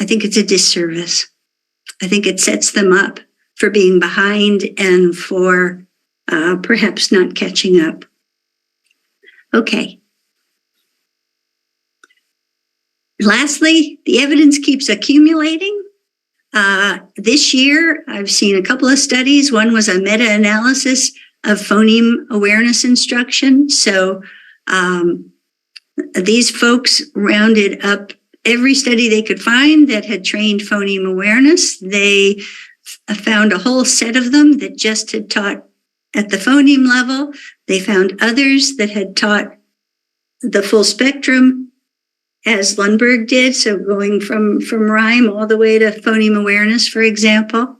I think it's a disservice. I think it sets them up for being behind and for perhaps not catching up. Okay. Lastly, the evidence keeps accumulating. This year, I've seen a couple of studies. One was a meta-analysis of phoneme awareness instruction. So these folks rounded up every study they could find that had trained phoneme awareness. They found a whole set of them that just had taught at the phoneme level. They found others that had taught the full spectrum, as Lundberg did, so going from rhyme all the way to phoneme awareness, for example.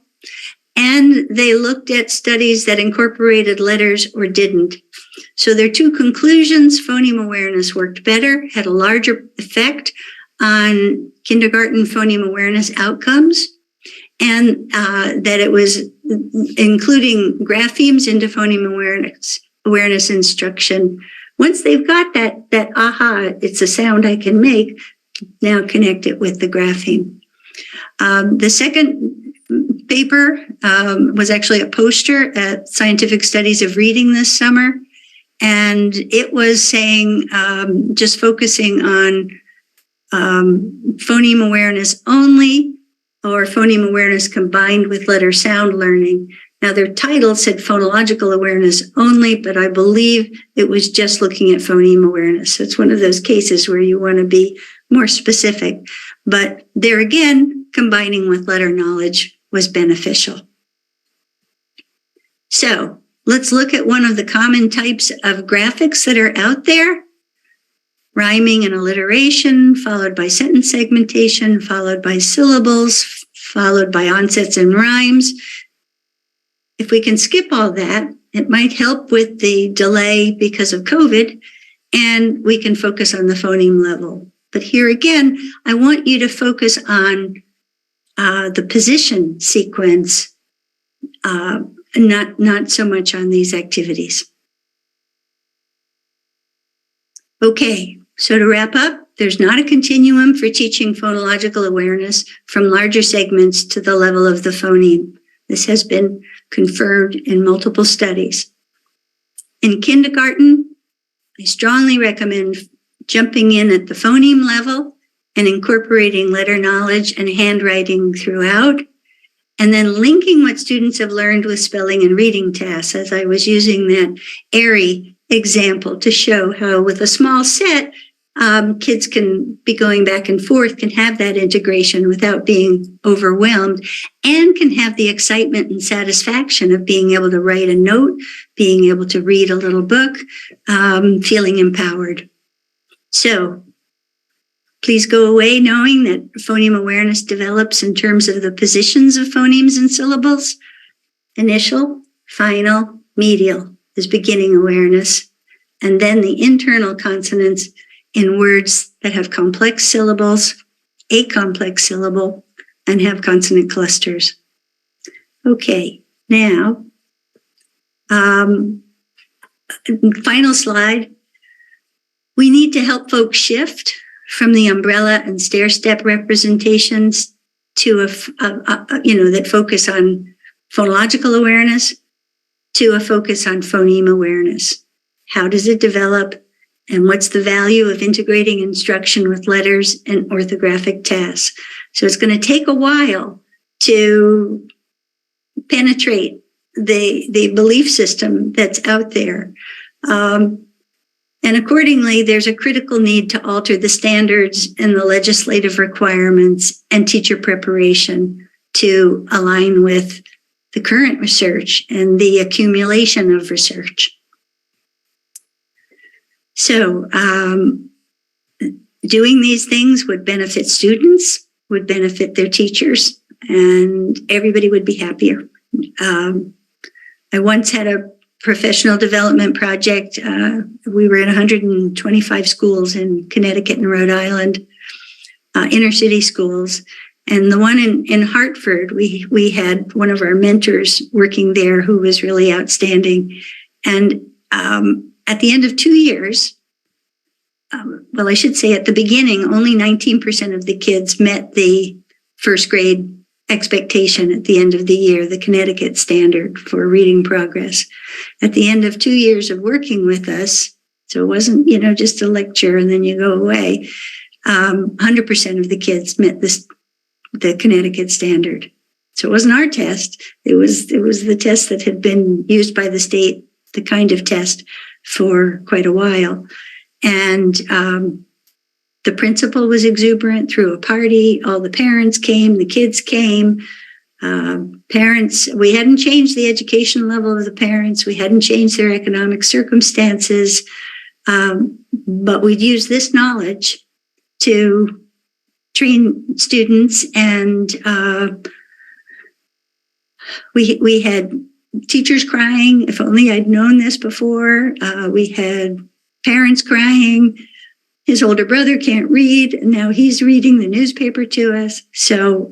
And they looked at studies that incorporated letters or didn't. So their two conclusions: phoneme awareness worked better, had a larger effect on kindergarten phoneme awareness outcomes, and that it was including graphemes into phoneme awareness instruction. Once they've got that aha, it's a sound I can make, now connect it with the grapheme. The second paper was actually a poster at Scientific Studies of Reading this summer. And it was saying, just focusing on phoneme awareness only, or phoneme awareness combined with letter sound learning. Now, their title said phonological awareness only, but I believe it was just looking at phoneme awareness. So it's one of those cases where you want to be more specific. But there again, combining with letter knowledge was beneficial. So let's look at one of the common types of graphics that are out there. Rhyming and alliteration, followed by sentence segmentation, followed by syllables, followed by onsets and rhymes. If we can skip all that, it might help with the delay because of COVID, and we can focus on the phoneme level. But here again, I want you to focus on the position sequence, not so much on these activities. Okay, so to wrap up, there's not a continuum for teaching phonological awareness from larger segments to the level of the phoneme. This has been confirmed in multiple studies. In kindergarten, I strongly recommend jumping in at the phoneme level and incorporating letter knowledge and handwriting throughout, and then linking what students have learned with spelling and reading tasks, as I was using that airy example to show how with a small set, kids can be going back and forth, can have that integration without being overwhelmed, and can have the excitement and satisfaction of being able to write a note, being able to read a little book, feeling empowered. So please go away knowing that phoneme awareness develops in terms of the positions of phonemes and syllables. Initial, final, medial is beginning awareness, and then the internal consonants in words that have complex syllables, a complex syllable, and have consonant clusters. Okay, now, final slide. We need to help folks shift from the umbrella and stair-step representations to that focus on phonological awareness to a focus on phoneme awareness. How does it develop? And what's the value of integrating instruction with letters and orthographic tasks? So it's going to take a while to penetrate the belief system that's out there. And accordingly, there's a critical need to alter the standards and the legislative requirements and teacher preparation to align with the current research and the accumulation of research. So doing these things would benefit students, would benefit their teachers, and everybody would be happier. I once had a professional development project. We were in 125 schools in Connecticut and Rhode Island, inner city schools. And the one in Hartford, we had one of our mentors working there who was really outstanding. And at the end of 2 years, well, I should say at the beginning, only 19% of the kids met the first grade expectation at the end of the year, the Connecticut standard for reading progress. At the end of 2 years of working with us, So it wasn't, just a lecture and then you go away. 100% of the kids met the Connecticut standard. So it wasn't our test. It was the test that had been used by the state, the kind of test, for quite a while. And the principal was exuberant, threw a party. All the parents came, the kids came. Parents, we hadn't changed the education level of the parents. We hadn't changed their economic circumstances. But we'd use this knowledge to train students, and we had teachers crying. If only I'd known this before. We had parents crying. His older brother can't read, and now he's reading the newspaper to us. So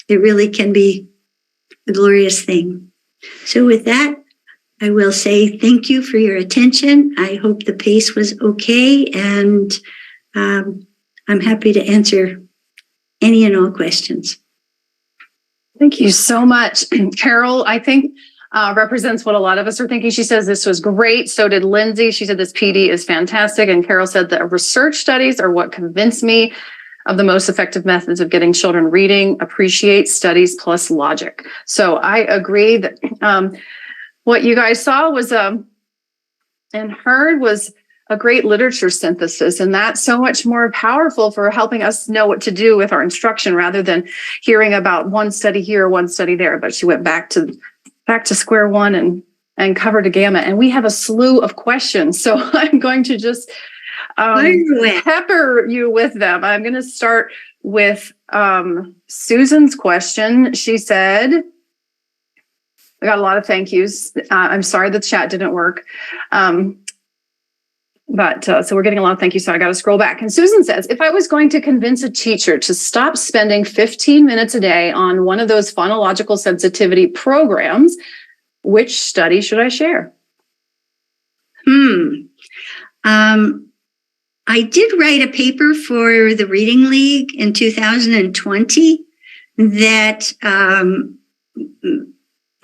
it really can be a glorious thing. So with that, I will say thank you for your attention. I hope the pace was okay, and I'm happy to answer any and all questions. Thank you so much. Carol, I think, represents what a lot of us are thinking. She says this was great. So did Lindsay. She said this PD is fantastic. And Carol said that research studies are what convinced me of the most effective methods of getting children reading. Appreciate studies plus logic. So I agree that what you guys saw was and heard was a great literature synthesis, and that's so much more powerful for helping us know what to do with our instruction rather than hearing about one study here, one study there. But she went back to square one and covered a gamut. And we have a slew of questions, so I'm going to just pepper you with them. I'm going to start with Susan's question. She said, I got a lot of thank yous. I'm sorry the chat didn't work. But so we're getting a lot of thank yous, so I got to scroll back. And Susan says, if I was going to convince a teacher to stop spending 15 minutes a day on one of those phonological sensitivity programs, which study should I share? I did write a paper for the Reading League in 2020 that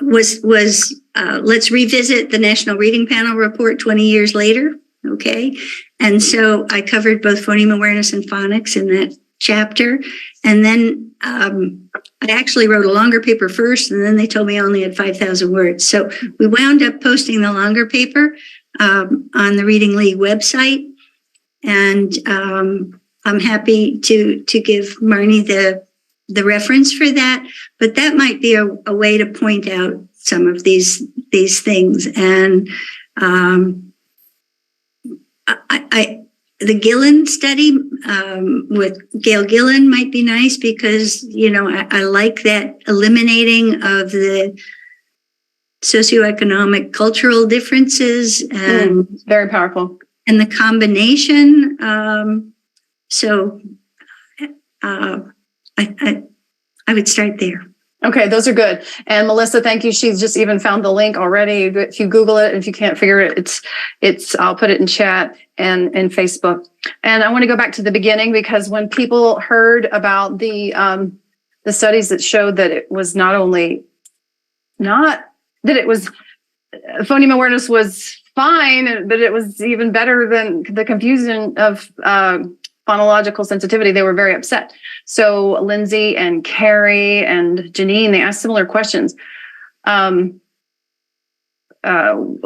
was let's revisit the National Reading Panel report 20 years later. Okay. And so I covered both phoneme awareness and phonics in that chapter. And then I actually wrote a longer paper first, and then they told me I only had 5,000 words. So we wound up posting the longer paper on the Reading League website. And I'm happy to give Marnie the reference for that. But that might be a way to point out some of these things. And the Gillen study with Gail Gillen might be nice because, I like that eliminating of the socioeconomic cultural differences and very powerful. And the combination. So I would start there. Okay, those are good. And Melissa, thank you. She's just even found the link already. If you Google it, if you can't figure it, it's I'll put it in chat and in Facebook. And I want to go back to the beginning because when people heard about the studies that showed that it was not that it was phoneme awareness was fine, but it was even better than the confusion of phonological sensitivity, they were very upset. So Lindsay and Carrie and Janine, they asked similar questions. Well,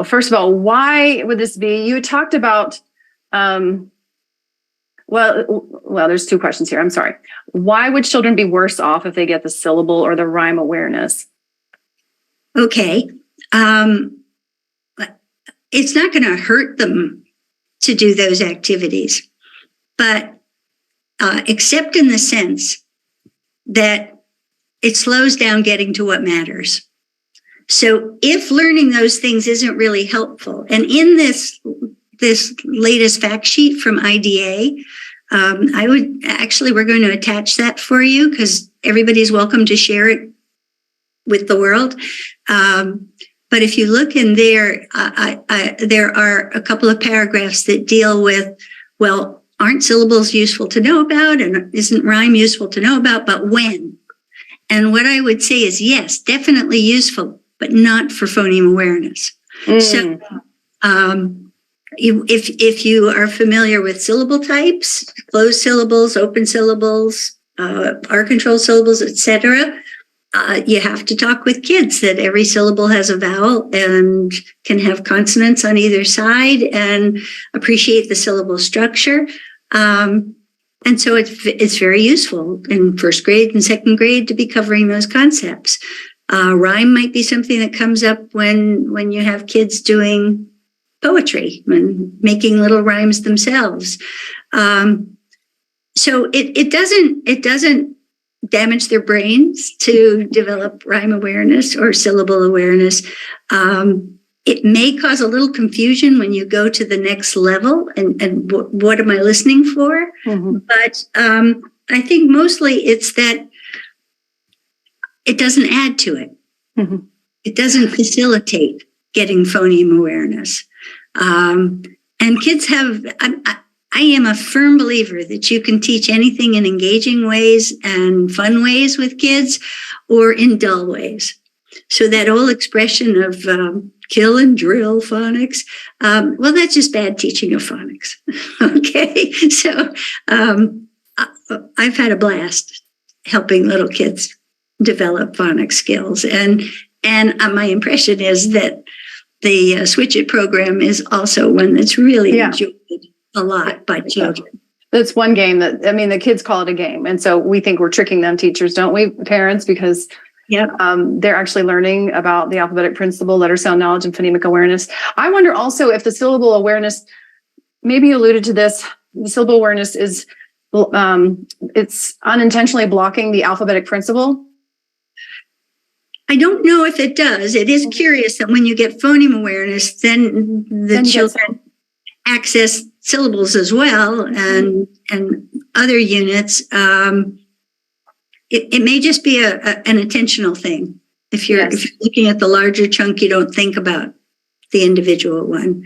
first of all, why would this be? You talked about, well, there's two questions here. I'm sorry. Why would children be worse off if they get the syllable or the rhyme awareness? Okay. It's not going to hurt them to do those activities, but except in the sense that it slows down getting to what matters. So if learning those things isn't really helpful, and in this latest fact sheet from IDA, we're going to attach that for you because everybody's welcome to share it with the world. But if you look in there, there are a couple of paragraphs that deal with, well, aren't syllables useful to know about and isn't rhyme useful to know about, but when? And what I would say is, yes, definitely useful, but not for phoneme awareness. So If you are familiar with syllable types, closed syllables, open syllables, R-control syllables, etc., you have to talk with kids that every syllable has a vowel and can have consonants on either side, and appreciate the syllable structure. And so it's very useful in first grade and second grade to be covering those concepts. Rhyme might be something that comes up when you have kids doing poetry and making little rhymes themselves. So it doesn't damage their brains to develop rhyme awareness or syllable awareness. It may cause a little confusion when you go to the next level and what am I listening for? Mm-hmm. But I think mostly it's that it doesn't add to it. Mm-hmm. It doesn't facilitate getting phoneme awareness. And kids have, I am a firm believer that you can teach anything in engaging ways and fun ways with kids or in dull ways. So that old expression of kill and drill phonics, well, that's just bad teaching of phonics. Okay, so I've had a blast helping little kids develop phonics skills. And my impression is that the Switch It program is also one that's really enjoyed a lot by children. That's one game that, I mean, the kids call it a game. And so we think we're tricking them, teachers, don't we, parents? Because they're actually learning about the alphabetic principle, letter sound knowledge, and phonemic awareness. I wonder also if the syllable awareness, maybe you alluded to this, the syllable awareness is, it's unintentionally blocking the alphabetic principle. I don't know if it does. It is curious that when you get phoneme awareness, then the children access syllables as well and other units. It may just be an attentional thing. If you're looking at the larger chunk, you don't think about the individual one.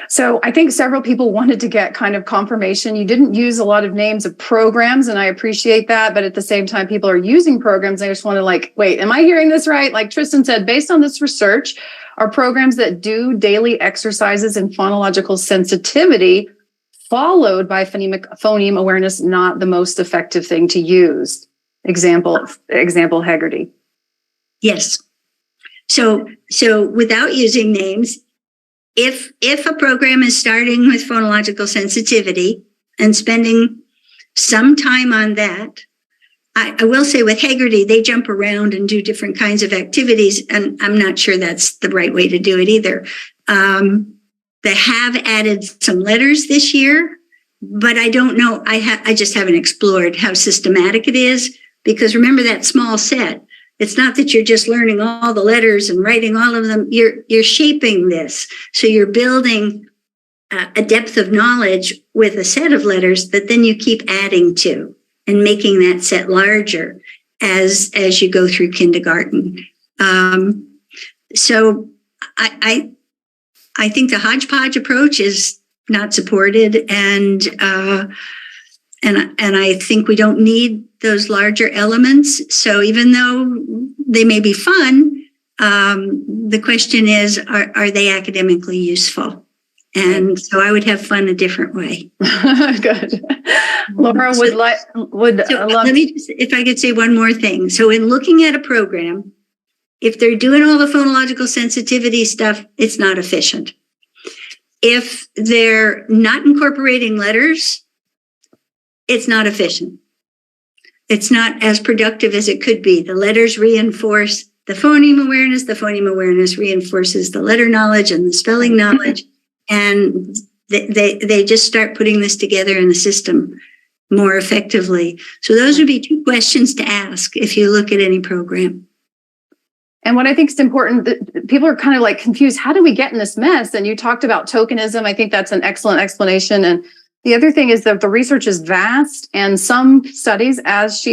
So I think several people wanted to get kind of confirmation. You didn't use a lot of names of programs, and I appreciate that. But at the same time, people are using programs. I just want to wait, am I hearing this right? Like Tristan said, based on this research, are programs that do exercises in phonological sensitivity followed by phoneme awareness not the most effective thing to use? Example Haggerty. Yes. So without using names, if a program is starting with phonological sensitivity and spending some time on that, I will say with Haggerty, they jump around and do different kinds of activities, and I'm not sure that's the right way to do it either. They have added some letters this year, but I don't know. I just haven't explored how systematic it is, because remember that small set. It's not that you're just learning all the letters and writing all of them. You're shaping this. So you're building a depth of knowledge with a set of letters that then you keep adding to and making that set larger as you go through kindergarten. So I think the hodgepodge approach is not supported, and I think we don't need those larger elements. So even though they may be fun, the question is, are they academically useful? And so I would have fun a different way. Good. Laura would love. Let me just, if I could say one more thing. So in looking at a program, if they're doing all the phonological sensitivity stuff, it's not efficient. If they're not incorporating letters, it's not efficient. It's not as productive as it could be. The letters reinforce the phoneme awareness reinforces the letter knowledge and the spelling knowledge, and they just start putting this together in the system more effectively. So those would be two questions to ask if you look at any program. And what I think is important, that people are kind of confused. How do we get in this mess? And you talked about tokenism. I think that's an excellent explanation. And the other thing is that the research is vast, and some studies, as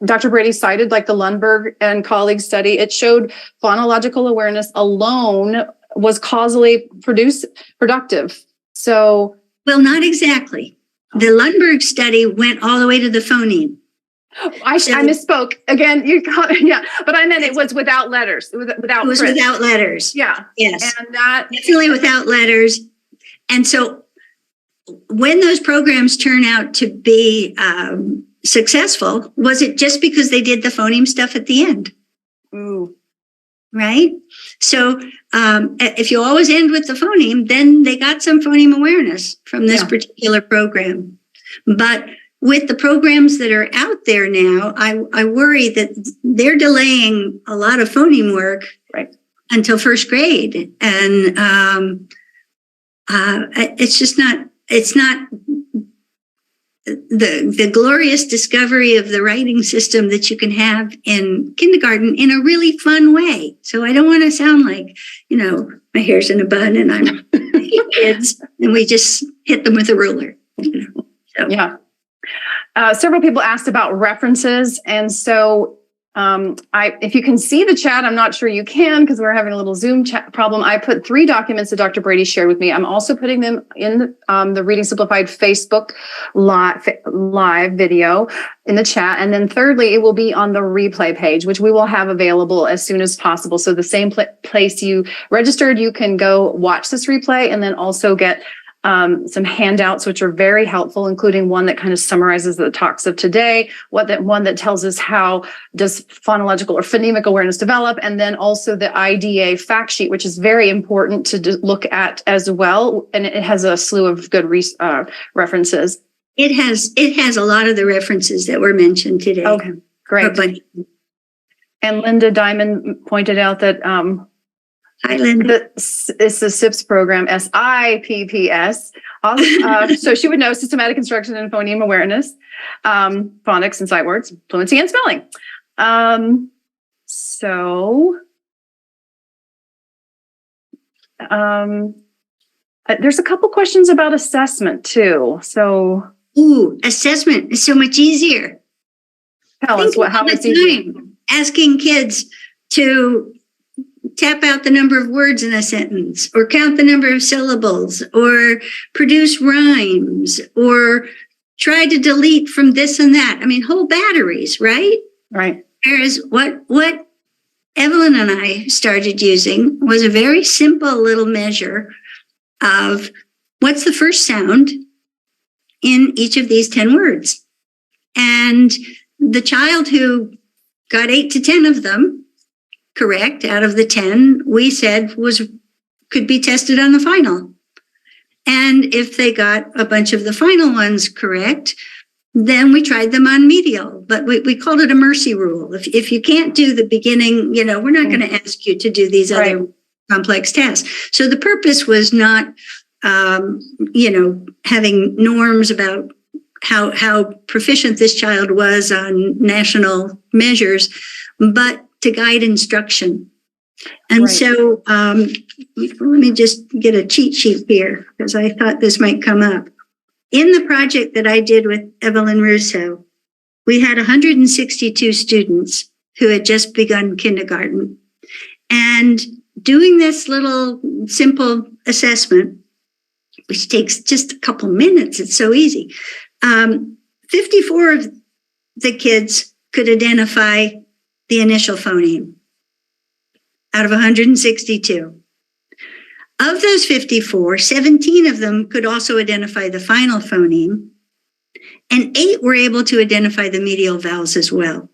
Dr. Brady cited, like the Lundberg and colleagues study, it showed phonological awareness alone was causally productive. So, well, not exactly. The Lundberg study went all the way to the phoneme. I misspoke again. You got it. Yeah, but I meant it was without letters. It was without. It was Fritz. without letters. Yeah. Yes. And that Definitely without letters. And so when those programs turn out to be successful, was it just because they did the phoneme stuff at the end? Ooh. Right? So if you always end with the phoneme, then they got some phoneme awareness from this particular program. But with the programs that are out there now, I worry that they're delaying a lot of phoneme work until first grade. And it's not the glorious discovery of the writing system that you can have in kindergarten in a really fun way. So I don't want to sound like, my hair's in a bun and I'm kids and we just hit them with a ruler. So. Yeah. Several people asked about references. And so if you can see the chat, I'm not sure you can because we're having a little Zoom chat problem. I put 3 documents that Dr. Brady shared with me. I'm also putting them in the Reading Simplified Facebook live video in the chat. And then thirdly, it will be on the replay page, which we will have available as soon as possible. So the same place you registered, you can go watch this replay and then also get some handouts, which are very helpful, including one that kind of summarizes the talks of today, one that tells us how does phonological or phonemic awareness develop, and then also the IDA fact sheet, which is very important to look at as well. And it has a slew of good references. It has a lot of the references that were mentioned today. Okay, great. And Linda Diamond pointed out that hi, Linda. It's the SIPS program, SIPPS. So she would know systematic instruction and phoneme awareness, phonics and sight words, fluency and spelling. There's a couple questions about assessment too. So, assessment is so much easier. Tell us how it's easier. Asking kids to tap out the number of words in a sentence, or count the number of syllables, or produce rhymes, or try to delete from this and that. I mean, whole batteries, right? Right. Whereas what Evelyn and I started using was a very simple little measure of what's the first sound in each of these 10 words. And the child who got 8 to 10 of them correct out of the 10, we said could be tested on the final. And if they got a bunch of the final ones correct, then we tried them on medial. But we called it a mercy rule. If you can't do the beginning, we're not going to ask you to do these other complex tests. So the purpose was not, having norms about how proficient this child was on national measures, but to guide instruction. And so let me just get a cheat sheet here because I thought this might come up. In the project that I did with Evelyn Russo, we had 162 students who had just begun kindergarten. And doing this little simple assessment, which takes just a couple minutes, it's so easy. 54 of the kids could identify the initial phoneme out of 162. Of those 54, 17 of them could also identify the final phoneme, and 8 were able to identify the medial vowels as well.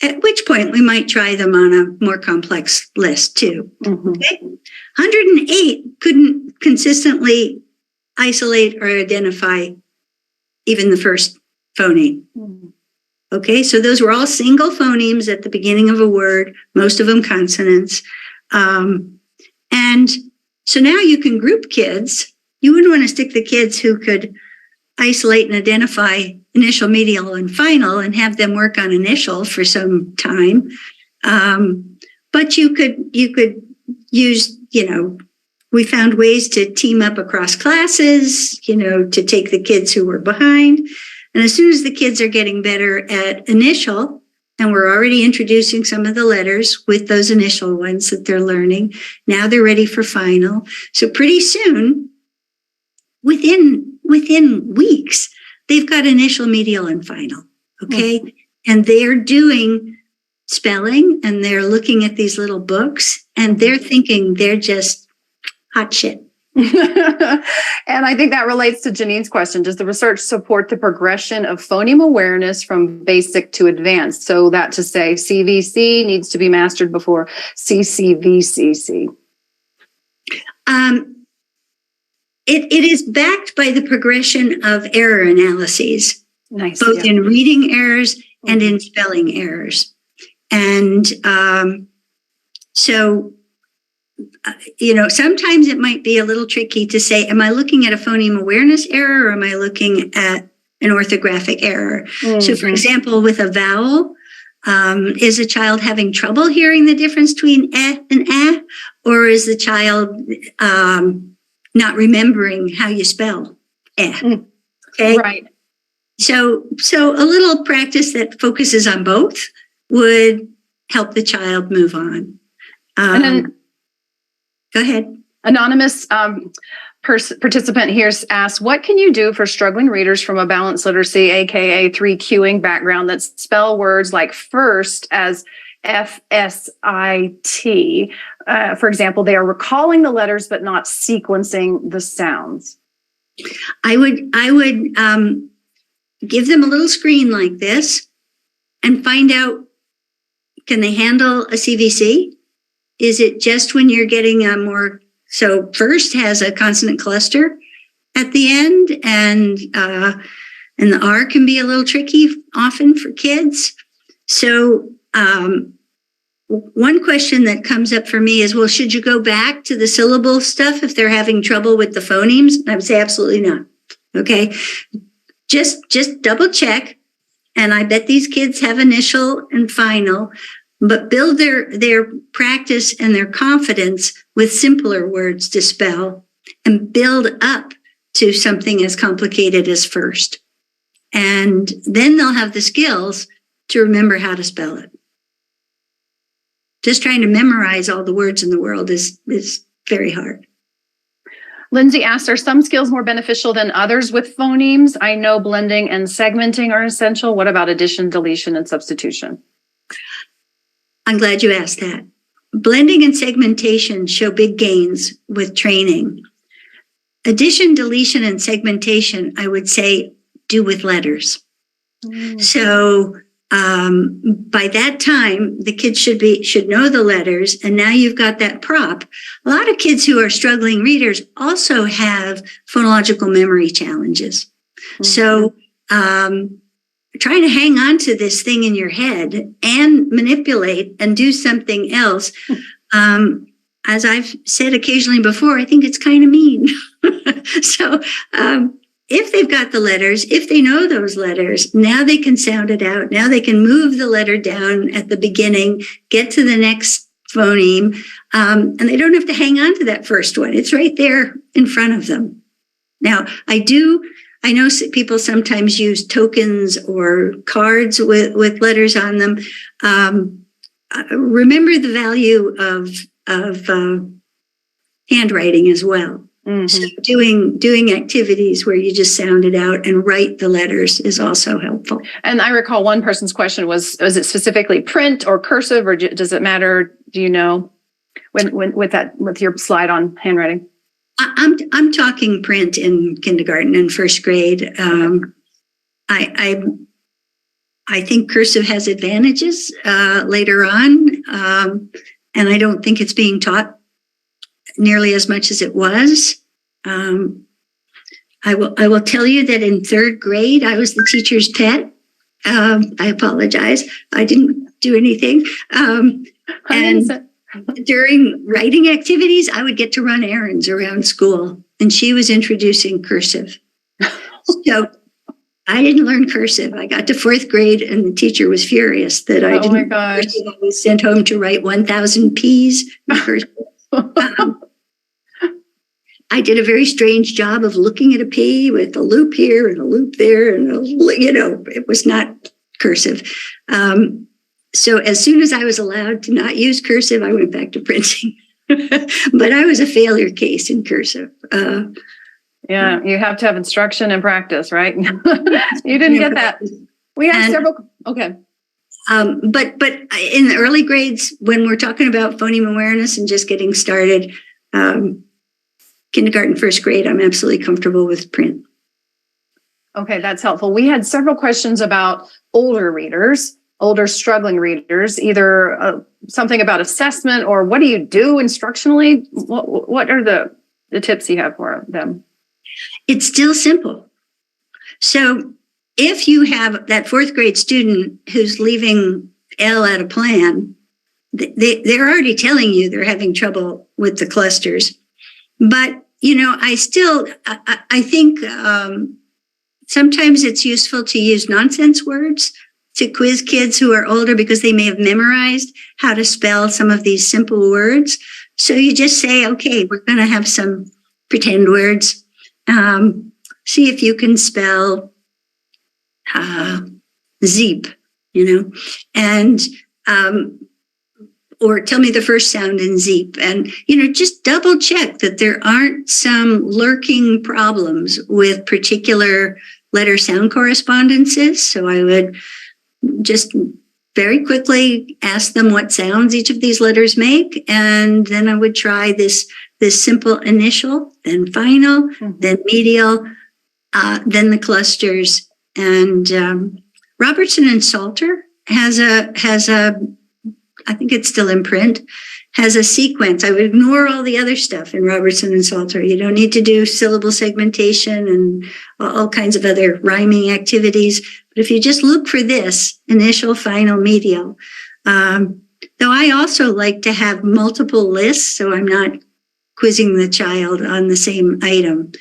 At which point we might try them on a more complex list too. Mm-hmm. Okay? 108 couldn't consistently isolate or identify even the first phoneme. Mm-hmm. Okay, so those were all single phonemes at the beginning of a word, most of them consonants. And so now you can group kids. You wouldn't want to stick the kids who could isolate and identify initial, medial, and final and have them work on initial for some time. But you could use, we found ways to team up across classes, to take the kids who were behind. And as soon as the kids are getting better at initial, and we're already introducing some of the letters with those initial ones that they're learning, now they're ready for final. So pretty soon, within weeks, they've got initial, medial, and final. Okay. And they're doing spelling and they're looking at these little books and they're thinking they're just hot shit. And I think that relates to Janine's question. Does the research support the progression of phoneme awareness from basic to advanced? So that to say CVC needs to be mastered before CCVCC. It is backed by the progression of error analyses, Nice. both in reading errors and in spelling errors. And so, sometimes it might be a little tricky to say, am I looking at a phoneme awareness error or am I looking at an orthographic error? Mm-hmm. So, for example, with a vowel, is a child having trouble hearing the difference between eh and ah, or is the child not remembering how you spell eh? Okay, right. So a little practice that focuses on both would help the child move on. And then, go ahead. Anonymous participant here asks, what can you do for struggling readers from a balanced literacy, aka 3 cueing background that spell words like first as FSIT? For example, they are recalling the letters but not sequencing the sounds. I would give them a little screen like this and find out, can they handle a CVC? Is it just when you're getting a more, so first has a consonant cluster at the end, and the R can be a little tricky often for kids. So one question that comes up for me is, well, should you go back to the syllable stuff if they're having trouble with the phonemes? I would say absolutely not. Okay. Just double check. And I bet these kids have initial and final, but build their practice and their confidence with simpler words to spell and build up to something as complicated as first. And then they'll have the skills to remember how to spell it. Just trying to memorize all the words in the world is very hard. Lindsay asks, are some skills more beneficial than others with phonemes? I know blending and segmenting are essential. What about addition, deletion, and substitution? I'm glad you asked that. Blending and segmentation show big gains with training. Addition, deletion, and segmentation, I would say, do with letters. So by that time, the kids should know the letters, and now you've got that prop. A lot of kids who are struggling readers also have phonological memory challenges. Mm-hmm. So trying to hang on to this thing in your head and manipulate and do something else, as I've said occasionally before, I think it's kind of mean. So if they've got the letters, if they know those letters, now they can sound it out. Now they can move the letter down at the beginning, get to the next phoneme, and they don't have to hang on to that first one. It's right there in front of them. Now, I know people sometimes use tokens or cards with letters on them. Remember the value of handwriting as well. Mm-hmm. So doing activities where you just sound it out and write the letters is also helpful. And I recall one person's question was it specifically print or cursive, or does it matter? Do you know when with your slide on handwriting? I'm talking print in kindergarten and first grade. I think cursive has advantages later on, and I don't think it's being taught nearly as much as it was. I will tell you that in third grade, I was the teacher's pet. I apologize. I didn't do anything. And during writing activities, I would get to run errands around school, and she was introducing cursive. So I didn't learn cursive. I got to fourth grade, and the teacher was furious that I didn't. Oh my gosh! I was sent home to write 1,000 P's in cursive. I did a very strange job of looking at a P with a loop here and a loop there, and it was not cursive. So as soon as I was allowed to not use cursive, I went back to printing. But I was a failure case in cursive. Yeah, you have to have instruction and practice, right? You didn't get that. We have And- several. Okay. But in the early grades, when we're talking about phoneme awareness and just getting started, kindergarten, first grade, I'm absolutely comfortable with print. Okay, that's helpful. We had several questions about older readers, older struggling readers, either something about assessment or what do you do instructionally? What are the tips you have for them? It's still simple. So if you have that fourth grade student who's leaving L at a plan, they're already telling you they're having trouble with the clusters. But, I think sometimes it's useful to use nonsense words to quiz kids who are older because they may have memorized how to spell some of these simple words. So you just say, okay, we're going to have some pretend words. See if you can spell Zeep, and or tell me the first sound in Zeep, and just double check that there aren't some lurking problems with particular letter sound correspondences. So I would just very quickly ask them what sounds each of these letters make, and then I would try this simple initial, then final, then medial, then the clusters. And Robertson and Salter has a I think it's still in print, has a sequence. I would ignore all the other stuff in Robertson and Salter. You don't need to do syllable segmentation and all kinds of other rhyming activities. But if you just look for this initial, final, medial, though I also like to have multiple lists, so I'm not quizzing the child on the same item.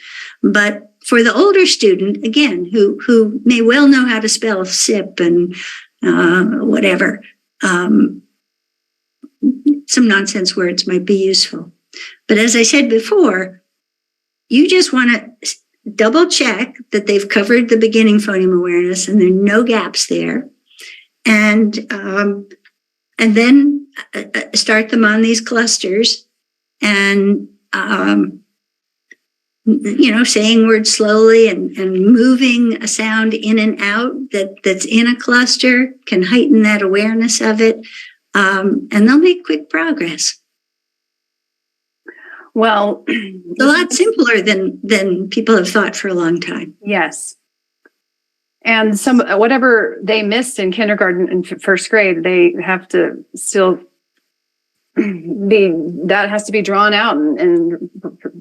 But for the older student, again, who may well know how to spell SIP and whatever, some nonsense words might be useful. But as I said before, you just want to double check that they've covered the beginning phoneme awareness and there are no gaps there. And then start them on these clusters and, saying words slowly and moving a sound in and out that's in a cluster can heighten that awareness of it. And they'll make quick progress. Well, it's a lot simpler than people have thought for a long time. Yes. And whatever they missed in kindergarten and first grade, they have to still that has to be drawn out and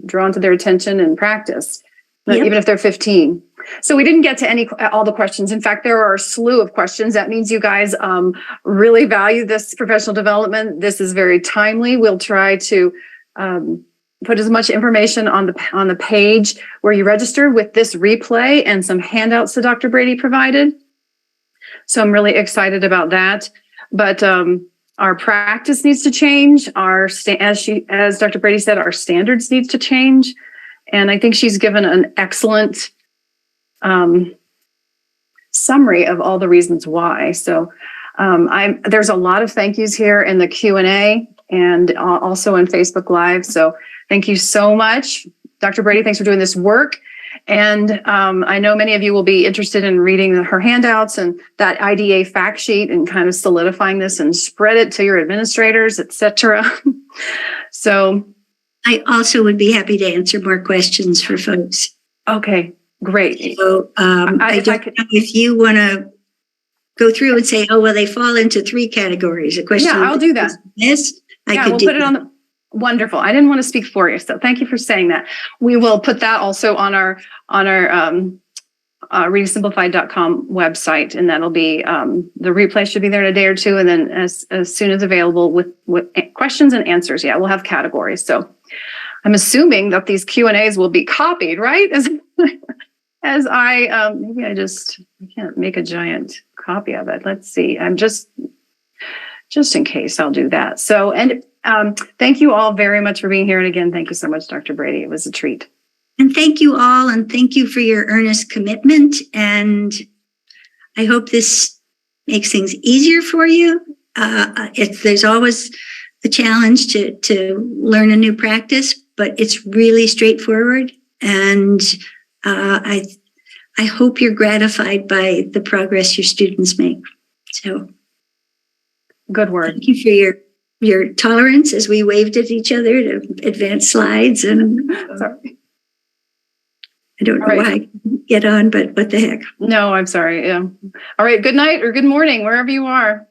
drawn to their attention and practice, even if they're 15. So we didn't get to all the questions. In fact, there are a slew of questions. That means you guys really value this professional development. This is very timely. We'll try to put as much information on the page where you registered with this replay and some handouts that Dr. Brady provided. So I'm really excited about that. But our practice needs to change. As Dr. Brady said, our standards needs to change. And I think she's given an excellent summary of all the reasons why. So there's a lot of thank yous here in the Q&A and also in Facebook Live. So thank you so much. Dr. Brady, thanks for doing this work. And I know many of you will be interested in reading her handouts and that IDA fact sheet and kind of solidifying this and spread it to your administrators, etc. So I also would be happy to answer more questions for folks. Okay, great. So I don't know if you want to go through and say, oh, well, they fall into 3 categories. A question. Yeah, I'll do that. Yes, we'll put it on the. Wonderful. I didn't want to speak for you, so thank you for saying that. We will put that also on our readingsimplified.com website, and that'll be the replay should be there in a day or two, and then as soon as available with questions and answers. Yeah, we'll have categories. So I'm assuming that these Q&As will be copied, right? As I maybe I can't make a giant copy of it. Let's see. I'm just in case I'll do that. So thank you all very much for being here. And again, thank you so much, Dr. Brady. It was a treat. And thank you all. And thank you for your earnest commitment. And I hope this makes things easier for you. There's always a challenge to learn a new practice, but it's really straightforward. And I I hope you're gratified by the progress your students make. So Good word. thank you for your tolerance as we waved at each other to advance slides. And Sorry. I don't know why I couldn't get on, but what the heck. No, I'm sorry. Yeah. All right. Good night or good morning, wherever you are.